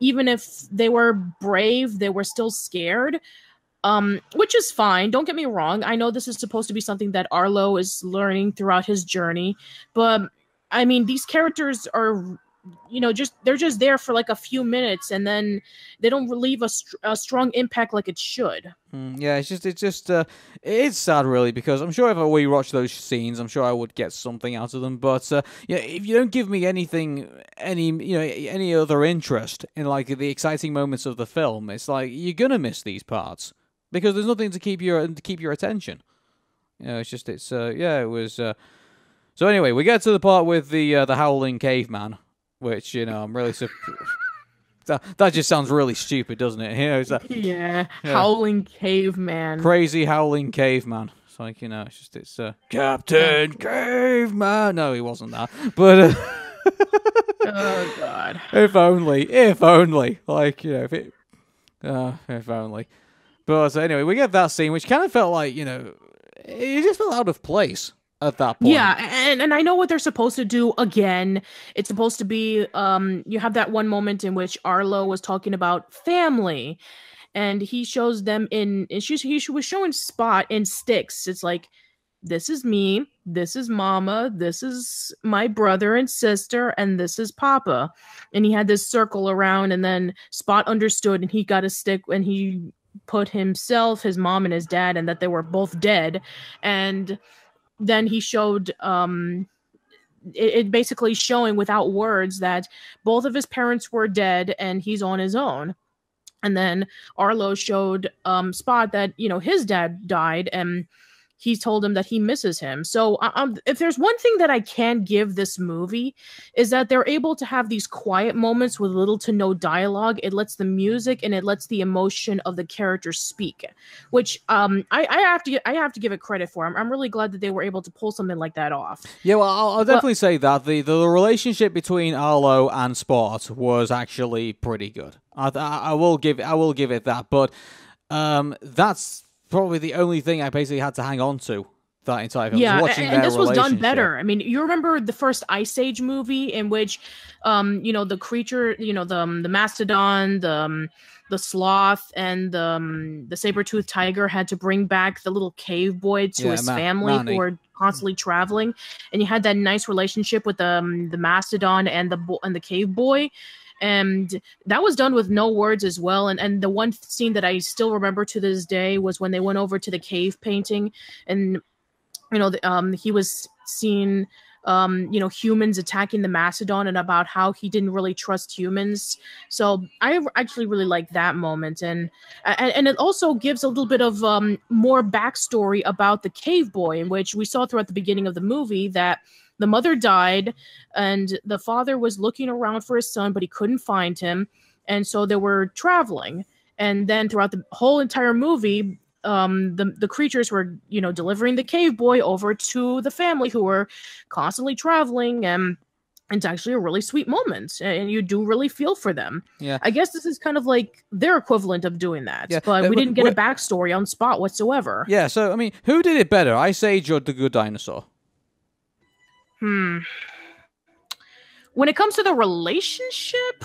even if they were brave, they were still scared, which is fine. Don't get me wrong. I know this is supposed to be something that Arlo is learning throughout his journey. But, I mean, these characters are... they're just there for like a few minutes, and then they don't leave a strong impact like it should.
It's sad really, because I'm sure if I rewatch those scenes, I'm sure I would get something out of them. But if you don't give me any other interest in like the exciting moments of the film, it's like you're gonna miss these parts because there's nothing to keep your attention. It was. So anyway, we get to the part with the howling caveman. Which, I'm really... that just sounds really stupid, doesn't it?
Howling caveman.
Crazy howling caveman. It's like, it's Captain Caveman. No, he wasn't that. But...
oh, God.
If only. Like, if only. But anyway, we get that scene, which kind of felt like, it just felt out of place at that point.
Yeah, and I know what they're supposed to do again. It's supposed to be, you have that one moment in which Arlo was talking about family, and he shows them he was showing Spot in sticks. It's like, this is me, this is Mama, this is my brother and sister, and this is Papa. And he had this circle around, and then Spot understood, and he got a stick, and he put himself, his mom, and his dad, and that they were both dead. And then he showed it basically showing without words that both of his parents were dead and he's on his own. And then Arlo showed Spot that, his dad died, and he told him that he misses him. So if there's one thing that I can give this movie, is that they're able to have these quiet moments with little to no dialogue. It lets the music and it lets the emotion of the characters speak, which I have to give it credit for. I'm really glad that they were able to pull something like that off.
Yeah, well, I'll definitely say that the relationship between Arlo and Spot was actually pretty good. I will give it that, but that's probably the only thing I basically had to hang on to that entire film.
Yeah, and this was done better. I mean, you remember the first Ice Age movie in which, the creature, the mastodon, the sloth, and the saber-toothed tiger had to bring back the little cave boy to his family who were constantly traveling, and you had that nice relationship with the mastodon and the cave boy. And that was done with no words as well. And the one scene that I still remember to this day was when they went over to the cave painting, and he was seeing humans attacking the mastodon, and about how he didn't really trust humans. So I actually really like that moment, and it also gives a little bit of more backstory about the cave boy, in which we saw throughout the beginning of the movie that the mother died and the father was looking around for his son, but he couldn't find him, and so they were traveling. And then throughout the whole entire movie, the creatures were delivering the cave boy over to the family, who were constantly traveling, and it's actually a really sweet moment, and you do really feel for them.
Yeah.
I guess this is kind of like their equivalent of doing that,
Yeah.
but we didn't get a backstory on spot whatsoever.
Yeah, so I mean, who did it better, Ice Age or The Good Dinosaur?
When it comes to the relationship,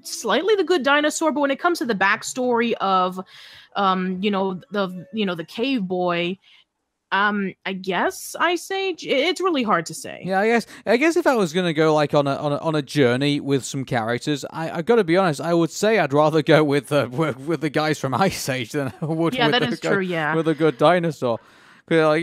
slightly The Good Dinosaur, but when it comes to the backstory of the cave boy, I guess Ice Age. It's really hard to say.
Yeah, I guess if I was gonna go like on a journey with some characters, I got to be honest, I would say I'd rather go with the guys from Ice Age than I would with The Good Dinosaur. Because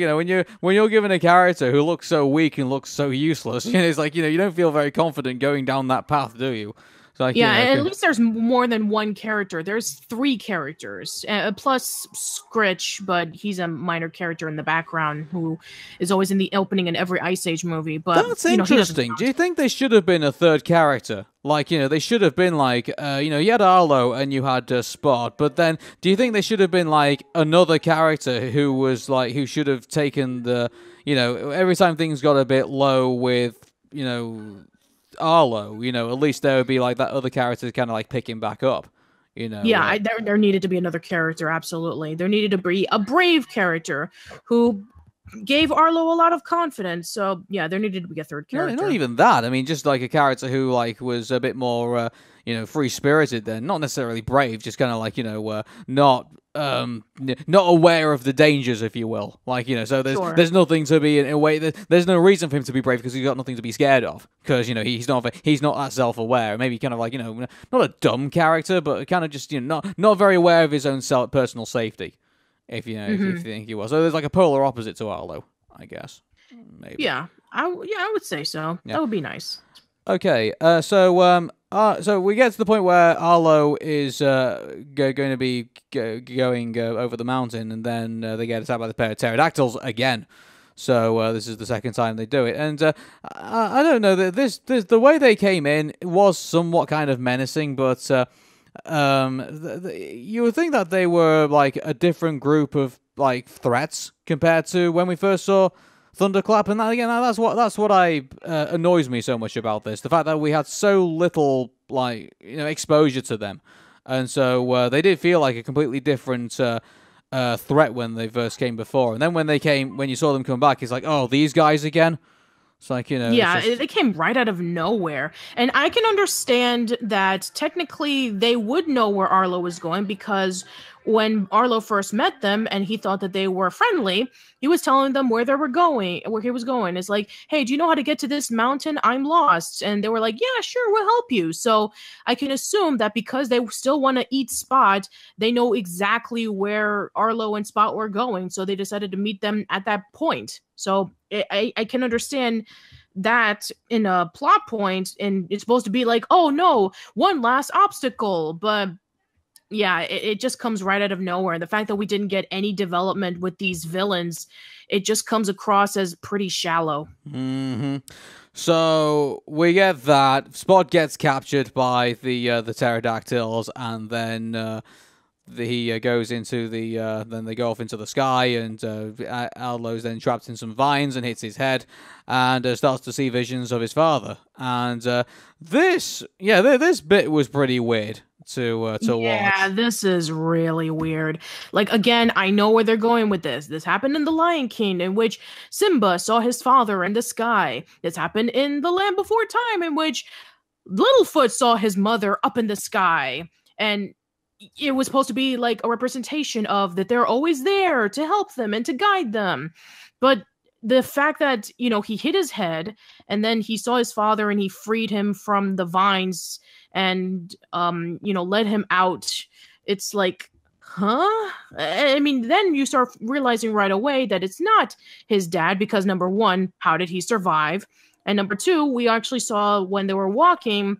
when you're given a character who looks so weak and looks so useless, it's like you don't feel very confident going down that path, do you? So like,
and at least there's more than one character. There's 3 characters, plus Scritch, but he's a minor character in the background who is always in the opening in every Ice Age movie. But
that's interesting. Do you think there should have been a 3rd character? Like, they should have been like, you had Arlo and you had Spot, but then do you think there should have been like another character who was like, who should have taken the, every time things got a bit low with, Arlo, at least there would be like that other character kind of like picking back up,
Yeah, there needed to be another character, absolutely. There needed to be a brave character who gave Arlo a lot of confidence. So yeah, there needed to be a 3rd character.
Not even that. I mean, just like a character who like was a bit more, free spirited. Then not necessarily brave, just kind of like not aware of the dangers, if you will. Like so there's nothing to be in a way. There's no reason for him to be brave because he's got nothing to be scared of. Because he's not that self aware. Maybe kind of like not a dumb character, but kind of just not very aware of his own personal safety. If if you think he was, so there's like a polar opposite to Arlo, I guess. Maybe.
Yeah, I would say so. Yeah. That would be nice.
Okay, so we get to the point where Arlo is going to be going over the mountain, and then they get attacked by the pair of pterodactyls again. So this is the 2nd time they do it, and I don't know that this the way they came in was somewhat kind of menacing, but. You would think that they were like a different group of like threats compared to when we first saw Thunderclap, and that's what annoys me so much about this. The fact that we had so little like exposure to them, and so they did feel like a completely different threat when they first came before, and then when you saw them come back, it's like, oh, these guys again. It's like,
they came right out of nowhere. And I can understand that technically they would know where Arlo was going, because when Arlo first met them and he thought that they were friendly, he was telling them where he was going. It's like, hey, do you know how to get to this mountain? I'm lost. And they were like, yeah, sure, we'll help you. So I can assume that because they still want to eat Spot, they know exactly where Arlo and Spot were going. So they decided to meet them at that point. So I can understand that in a plot point, and it's supposed to be like, oh no, one last obstacle, but yeah, it just comes right out of nowhere. And the fact that we didn't get any development with these villains, it just comes across as pretty shallow.
Mm-hmm. So we get that Spot gets captured by the pterodactyls, and then he goes into then they go off into the sky, and Arlo's then trapped in some vines and hits his head, and starts to see visions of his father. And this bit was pretty weird to watch.
Yeah, this is really weird. Like, again, I know where they're going with this. This happened in The Lion King, in which Simba saw his father in the sky. This happened in The Land Before Time, in which Littlefoot saw his mother up in the sky. And it was supposed to be like a representation of that they're always there to help them and to guide them. But the fact that, he hit his head, and then he saw his father and he freed him from the vines and, led him out. It's like, huh? I mean, then you start realizing right away that it's not his dad because number one, how did he survive? And number two, we actually saw when they were walking,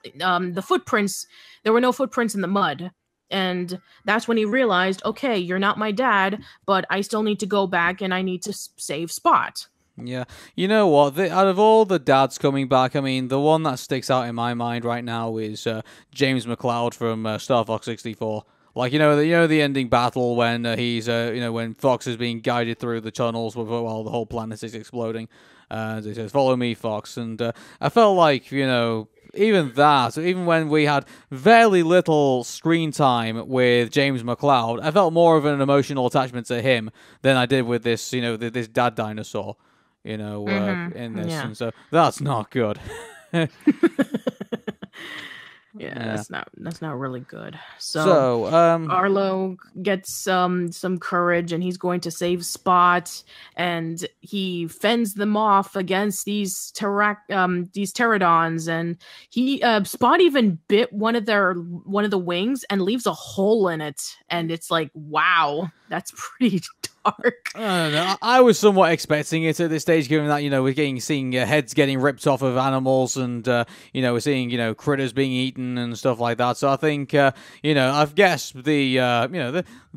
the footprints, there were no footprints in the mud. And that's when he realized, okay, you're not my dad, but I still need to go back and I need to save Spot.
Yeah, you know what? Out of all the dads coming back, I mean, the one that sticks out in my mind right now is James McCloud from Star Fox 64. Like the ending battle when he's when Fox is being guided through the tunnels while the whole planet is exploding. He says, "Follow me, Fox," and I felt like even when we had very little screen time with James McCloud, I felt more of an emotional attachment to him than I did with this this dad dinosaur. In this,
Yeah.
and so that's not good.
Yeah, that's not really good.
So,
Arlo gets some courage and he's going to save Spot, and he fends them off against these pterodons, and he Spot even bit one of the wings and leaves a hole in it, and it's like, wow, that's pretty dark.
I was somewhat expecting it at this stage, given that we're seeing heads getting ripped off of animals, and we're seeing critters being eaten and stuff like that. So I think I've guessed on top of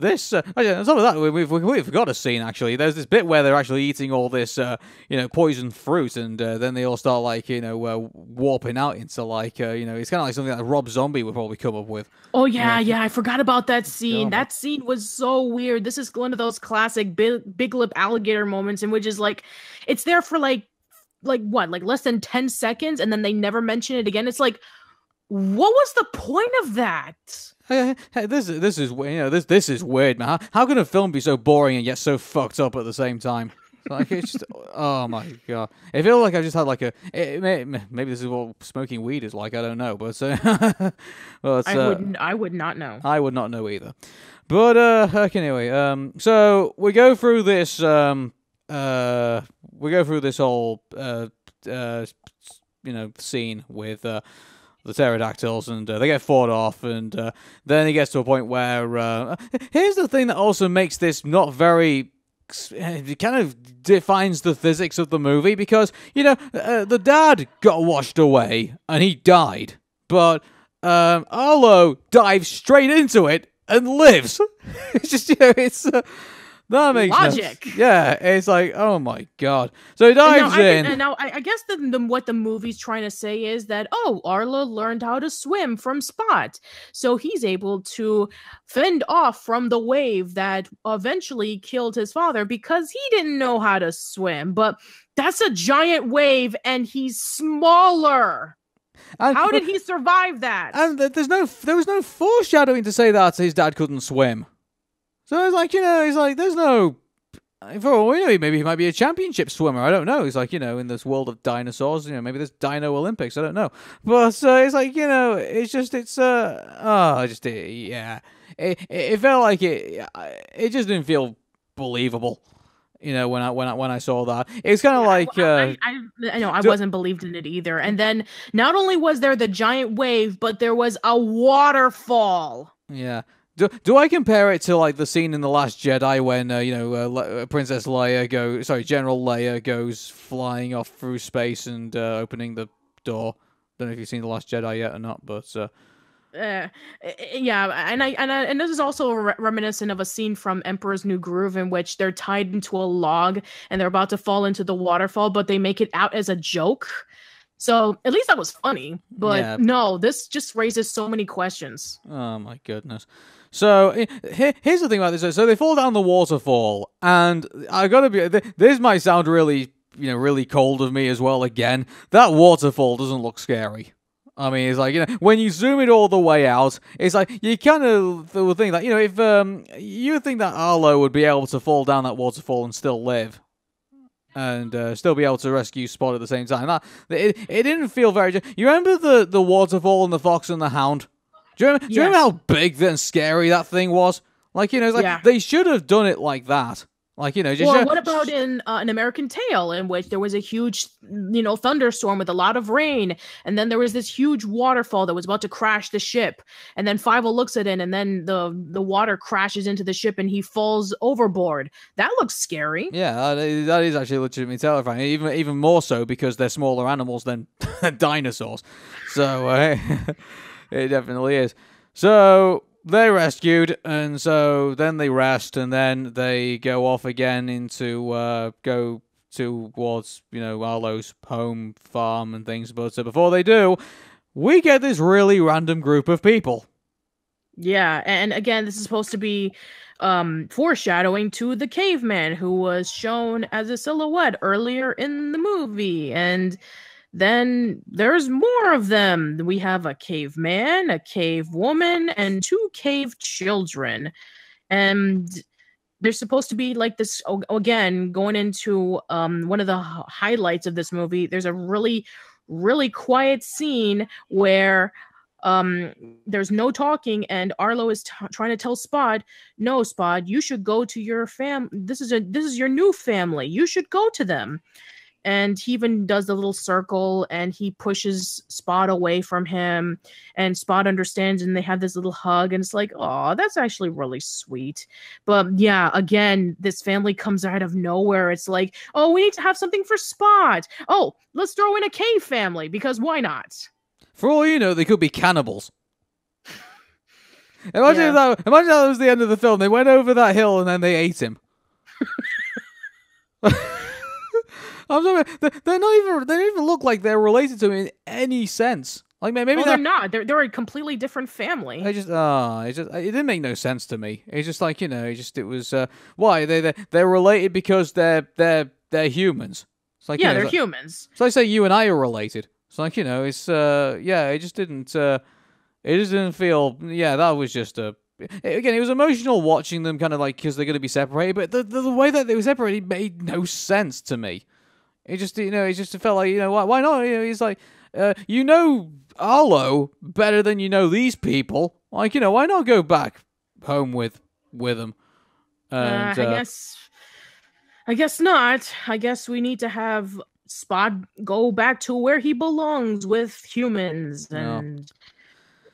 that, we've got a scene actually. There's this bit where they're actually eating all this poisoned fruit, and then they all start warping out into it's kind of like something that Rob Zombie would probably come up with.
Oh yeah, I forgot about that scene. That scene was so weird. This is one of those classic big lip alligator moments in which is it's there for less than 10 seconds, and then they never mention it again. It's like, what was the point of that?
Hey, this is this is weird, man. How can a film be so boring and yet so fucked up at the same time? It's just, oh my god! I feel like I just had maybe this is what smoking weed is like. I don't know, but
I would not know.
I would not know either. But okay, anyway, so we go through this whole scene with the pterodactyls, and they get fought off, and then it gets to a point where here's the thing that also makes this not very. It kind of defines the physics of the movie, because the dad got washed away and he died, but Arlo dives straight into it and lives. It's just that makes
logic.
Sense. Yeah, it's like, oh my god. So he dives in.
I guess what the movie's trying to say is that, Arlo learned how to swim from Spot, so he's able to fend off from the wave that eventually killed his father because he didn't know how to swim. But that's a giant wave, and he's smaller. How did he survive that?
And there was no foreshadowing to say that his dad couldn't swim. So it's like, there's no. For all we know, maybe he might be a championship swimmer. I don't know. He's like, in this world of dinosaurs, maybe there's Dino Olympics. I don't know. But it's like, It felt like it just didn't feel believable. When I saw that, it's kind of like
I know I wasn't believed in it either. And then not only was there the giant wave, but there was a waterfall.
Yeah. Do I compare it to the scene in The Last Jedi when General Leia goes flying off through space and opening the door? Don't know if you've seen The Last Jedi yet or not, but
yeah, and this is also reminiscent of a scene from Emperor's New Groove in which they're tied into a log and they're about to fall into the waterfall, but they make it out as a joke. So at least that was funny, but no, this just raises so many questions.
Oh my goodness. So here's the thing about this. So they fall down the waterfall, and I gotta be. This might sound really, really cold of me as well. Again, that waterfall doesn't look scary. I mean, it's like, when you zoom it all the way out, it's like you kind of would think that, if you would think that Arlo would be able to fall down that waterfall and still live. And still be able to rescue Spot at the same time. It didn't feel very. You remember the waterfall and the Fox and the Hound? Do you remember how big and scary that thing was? They should have done it like that. Like, you know, just
Or what about in An American Tail, in which there was a huge, thunderstorm with a lot of rain, and then there was this huge waterfall that was about to crash the ship, and then Fievel looks at it, and then the water crashes into the ship, and he falls overboard. That looks scary.
yeah, that is actually legitimately terrifying. Even more so because they're smaller animals than dinosaurs. So it definitely is. So they're rescued, and so then they rest, and then they go off again into go towards Arlo's home farm and things. But before they do, we get this really random group of people.
Yeah, and again, this is supposed to be foreshadowing to the caveman who was shown as a silhouette earlier in the movie, and then there's more of them. We have a caveman, a cave woman, and 2 cave children. And they're supposed to be like this. Again, going into one of the highlights of this movie, there's a really, really quiet scene where there's no talking, and Arlo is trying to tell Spot, no, Spot, you should go to your this is your new family. You should go to them. And he even does the little circle, and he pushes Spot away from him, and Spot understands, and they have this little hug, and it's like, oh, that's actually really sweet. But yeah, again, this family comes out of nowhere. It's like, oh, we need to have something for Spot. Oh, let's throw in a cave family, because why not?
For all you know, they could be cannibals. Imagine that was the end of the film. They went over that hill and then they ate him. I'm sorry, they're not even. They don't even look like they're related to him in any sense. Like maybe
they're not. They're a completely different family.
It didn't make no sense to me. It's just like it was why they're related because they're humans. It's like
they're humans.
So I say you and I are related. It's like it's it just didn't feel that was just a. Again, it was emotional watching them kind of like because they're going to be separated, but the way that they were separated made no sense to me. It just felt like why not? He's like Arlo better than these people. Like why not go back home with them? And,
I guess not. I guess we need to have Spot go back to where he belongs with humans, and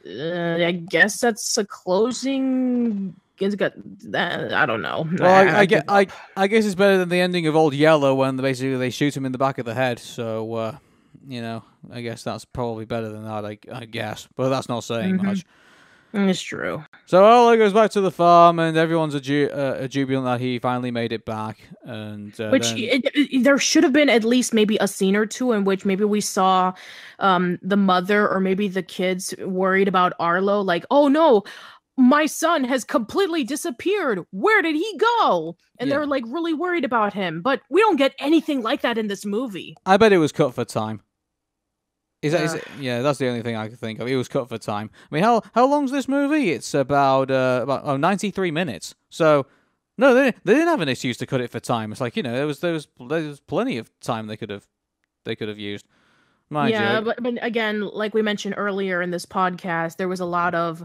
I guess that's a closing. It's got I don't know.
Well, I guess it's better than the ending of Old Yellow when basically they shoot him in the back of the head. So I guess that's probably better than that. I guess, but that's not saying much.
It's true.
So Arlo goes back to the farm, and everyone's jubilant that he finally made it back. And
there should have been at least maybe a scene or two in which maybe we saw the mother or maybe the kids worried about Arlo, like, oh no, my son has completely disappeared. Where did he go? And they're like really worried about him. But we don't get anything like that in this movie.
I bet it was cut for time. That's the only thing I could think of. It was cut for time. I mean, how long's this movie? It's about 93 minutes. So no, they didn't have an excuse to cut it for time. It's like there was plenty of time they could have used.
But again, like we mentioned earlier in this podcast, there was a lot of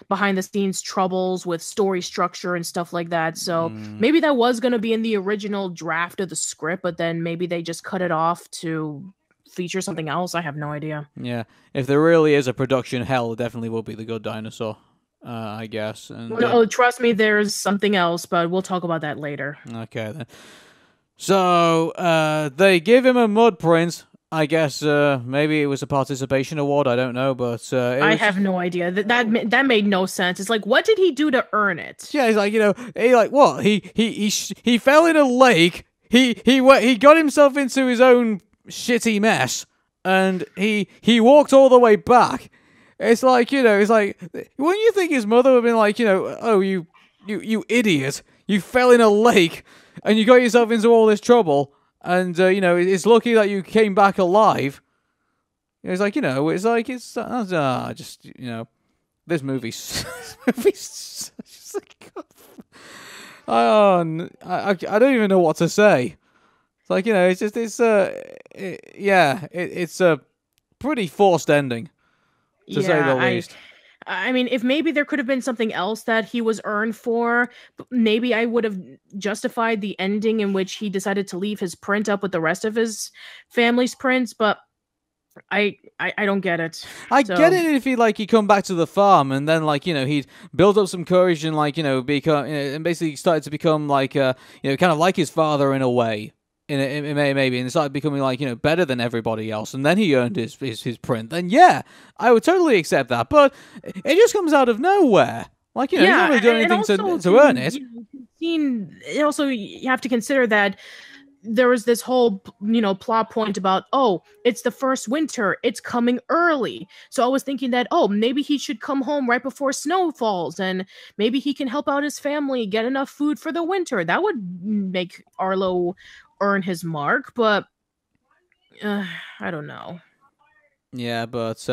behind the scenes troubles with story structure and stuff like that. So maybe that was going to be in the original draft of the script, but then maybe they just cut it off to feature something else. I have no idea. Yeah,
if there really is a production hell, it definitely will be The Good Dinosaur, I guess. And,
trust me, there's something else, but we'll talk about that later.
Okay, then. So they give him a mud print. I guess maybe it was a participation award. I don't know, but
I have no idea. That made no sense. It's like, what did he do to earn it?
Yeah, he's like, he like what? He fell in a lake. He got himself into his own shitty mess, and he walked all the way back. It's like it's like, wouldn't you think his mother would have been like, oh you idiot, you fell in a lake and you got yourself into all this trouble. And, it's lucky that you came back alive. It's like, this movie's just like, I don't even know what to say. It's like, it's a pretty forced ending, to say the least.
I mean, if maybe there could have been something else that he was earned for, maybe I would have justified the ending in which he decided to leave his print up with the rest of his family's prints, but I don't get it.
I
So
get it if he come back to the farm and then he'd build up some courage and become and basically started to become kind of like his father in a way. Maybe and started becoming better than everybody else, and then he earned his print. Then yeah, I would totally accept that. But it just comes out of nowhere. He's not really doing anything to earn it.
Also, you have to consider that there was this whole plot point about, oh, it's the first winter, it's coming early. So I was thinking that, oh, maybe he should come home right before snow falls, and maybe he can help out his family get enough food for the winter. That would make Arlo earn his mark, but I don't know.
Yeah, but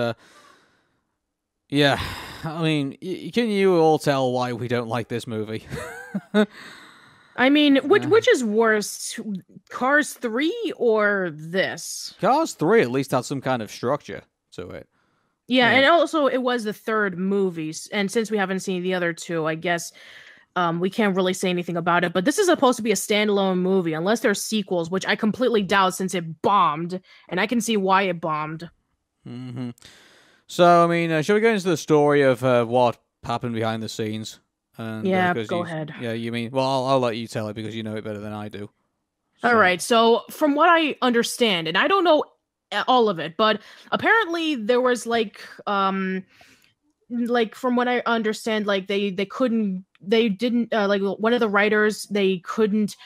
yeah, I mean, can you all tell why we don't like this movie?
I mean, which is worse, Cars 3 or this?
Cars 3 at least had some kind of structure to it.
Yeah, and also it was the third movie, and since we haven't seen the other two, I guess we can't really say anything about it. But this is supposed to be a standalone movie, unless there's sequels, which I completely doubt since it bombed, and I can see why it bombed.
Mm-hmm. So, I mean, shall we go into the story of what happened behind the scenes? And,
yeah, go ahead.
Yeah, you mean... Well, I'll let you tell it because you know it better than I do.
So. All right, so from what I understand, and I don't know all of it, but apparently there was from what I understand, they didn't one of the writers, they couldn't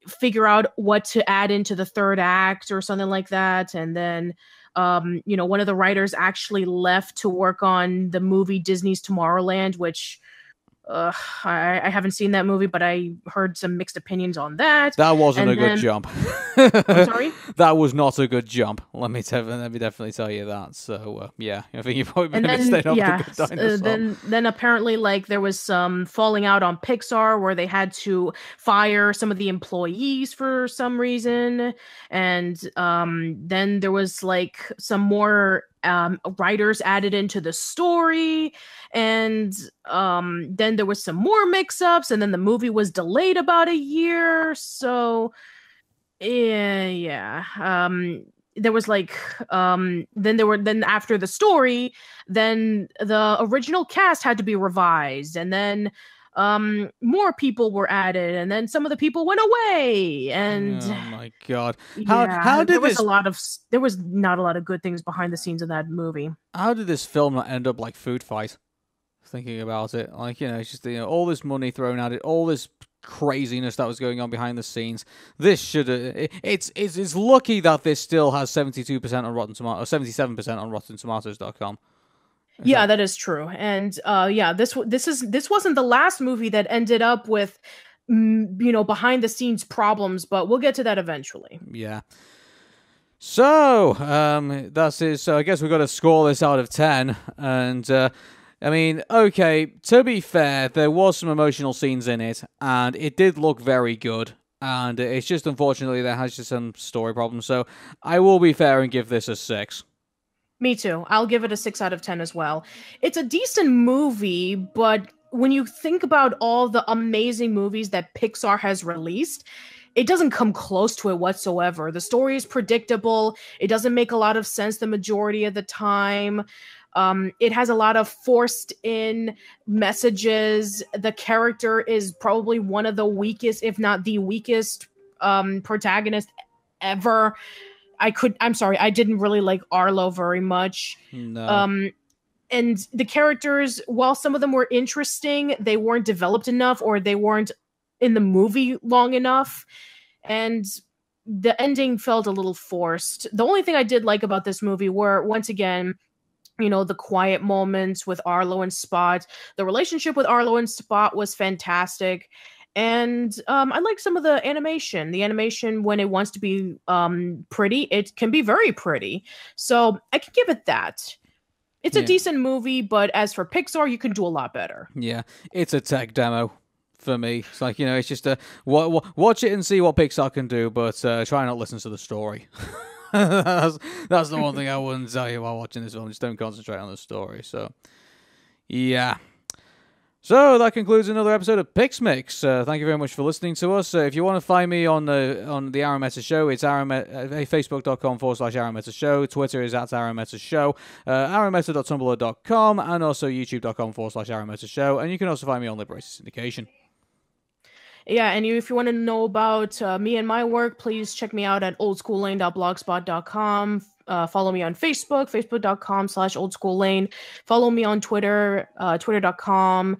figure out what to add into the third act or something like that, and then one of the writers actually left to work on the movie Disney's Tomorrowland, which I haven't seen that movie, but I heard some mixed opinions on that.
That wasn't a good jump.
I'm sorry?
That was not a good jump. Let me definitely tell you that. So, yeah, I think you've probably been mistaken off the Good Dinosaur.
Then apparently, there was some falling out on Pixar where they had to fire some of the employees for some reason. And then there was, some more writers added into the story, and then there was some more mix-ups, and then the movie was delayed about a year. So yeah there was then after the story, then the original cast had to be revised, and then more people were added, and then some of the people went away, and
oh my god,
how did there was not a lot of good things behind the scenes of that movie.
How did this film not end up like Food Fight? Thinking about it, it's just all this money thrown at it, all this craziness that was going on behind the scenes. This should it's lucky that this still has 72% on Rotten Tomatoes, or 77% on RottenTomatoes.com.
Yeah, that is true. And this wasn't the last movie that ended up with behind the scenes problems, but we'll get to that eventually.
Yeah. So, that's it. So I guess we've got to score this out of 10, and I mean, okay, to be fair, there was some emotional scenes in it, and it did look very good, and it's just unfortunately there has just some story problems, so I will be fair and give this a 6.
Me too. I'll give it a 6 out of 10 as well. It's a decent movie, but when you think about all the amazing movies that Pixar has released, it doesn't come close to it whatsoever. The story is predictable. It doesn't make a lot of sense the majority of the time. It has a lot of forced in messages. The character is probably one of the weakest, if not the weakest, protagonist ever. I'm sorry, I didn't really like Arlo very much.
No.
And the characters, while some of them were interesting, they weren't developed enough, or they weren't in the movie long enough. And the ending felt a little forced. The only thing I did like about this movie were, once again, the quiet moments with Arlo and Spot. The relationship with Arlo and Spot was fantastic. And I like some of the animation. The animation, when it wants to be pretty, it can be very pretty. So I can give it that. It's a decent movie, but as for Pixar, you can do a lot better.
Yeah, it's a tech demo for me. It's it's just watch it and see what Pixar can do, but try not listen to the story. that's the one thing I wouldn't tell you while watching this film. Just don't concentrate on the story. So, yeah. So that concludes another episode of PixMix. Thank you very much for listening to us. If you want to find me on the Arun Meta Show, it's facebook.com/Arun Meta Show. Twitter is @Arun Meta Show. ArunMeta.tumblr.com, and also youtube.com/Arun Meta Show. And you can also find me on Liberated Syndication.
Yeah, and if you want to know about me and my work, please check me out at oldschoollane.blogspot.com. Follow me on Facebook, facebook.com/oldschoollane. Follow me on Twitter, twitter.com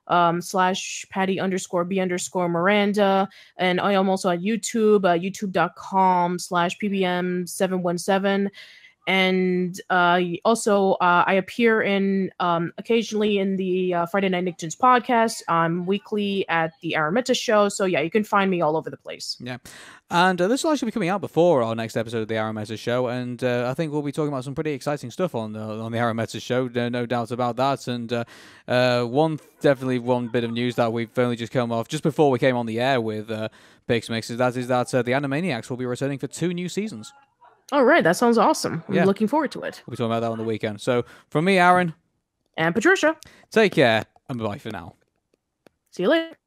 /Patty_B_Miranda. And I am also at YouTube, youtube.com/PBM717. And also, I appear in occasionally in the Friday Night Nicktoons podcast. I'm weekly at the Arun Meta Show. So yeah, you can find me all over the place.
Yeah, and this will actually be coming out before our next episode of the Arun Meta Show, and I think we'll be talking about some pretty exciting stuff on the Arun Meta Show. No doubt about that. And one bit of news that we've only just come off just before we came on the air with PixMix is that the Animaniacs will be returning for 2 new seasons.
All right, that sounds awesome. I'm looking forward to it.
We'll be talking about that on the weekend. So, from me, Arun.
And Patricia.
Take care, and bye for now.
See you later.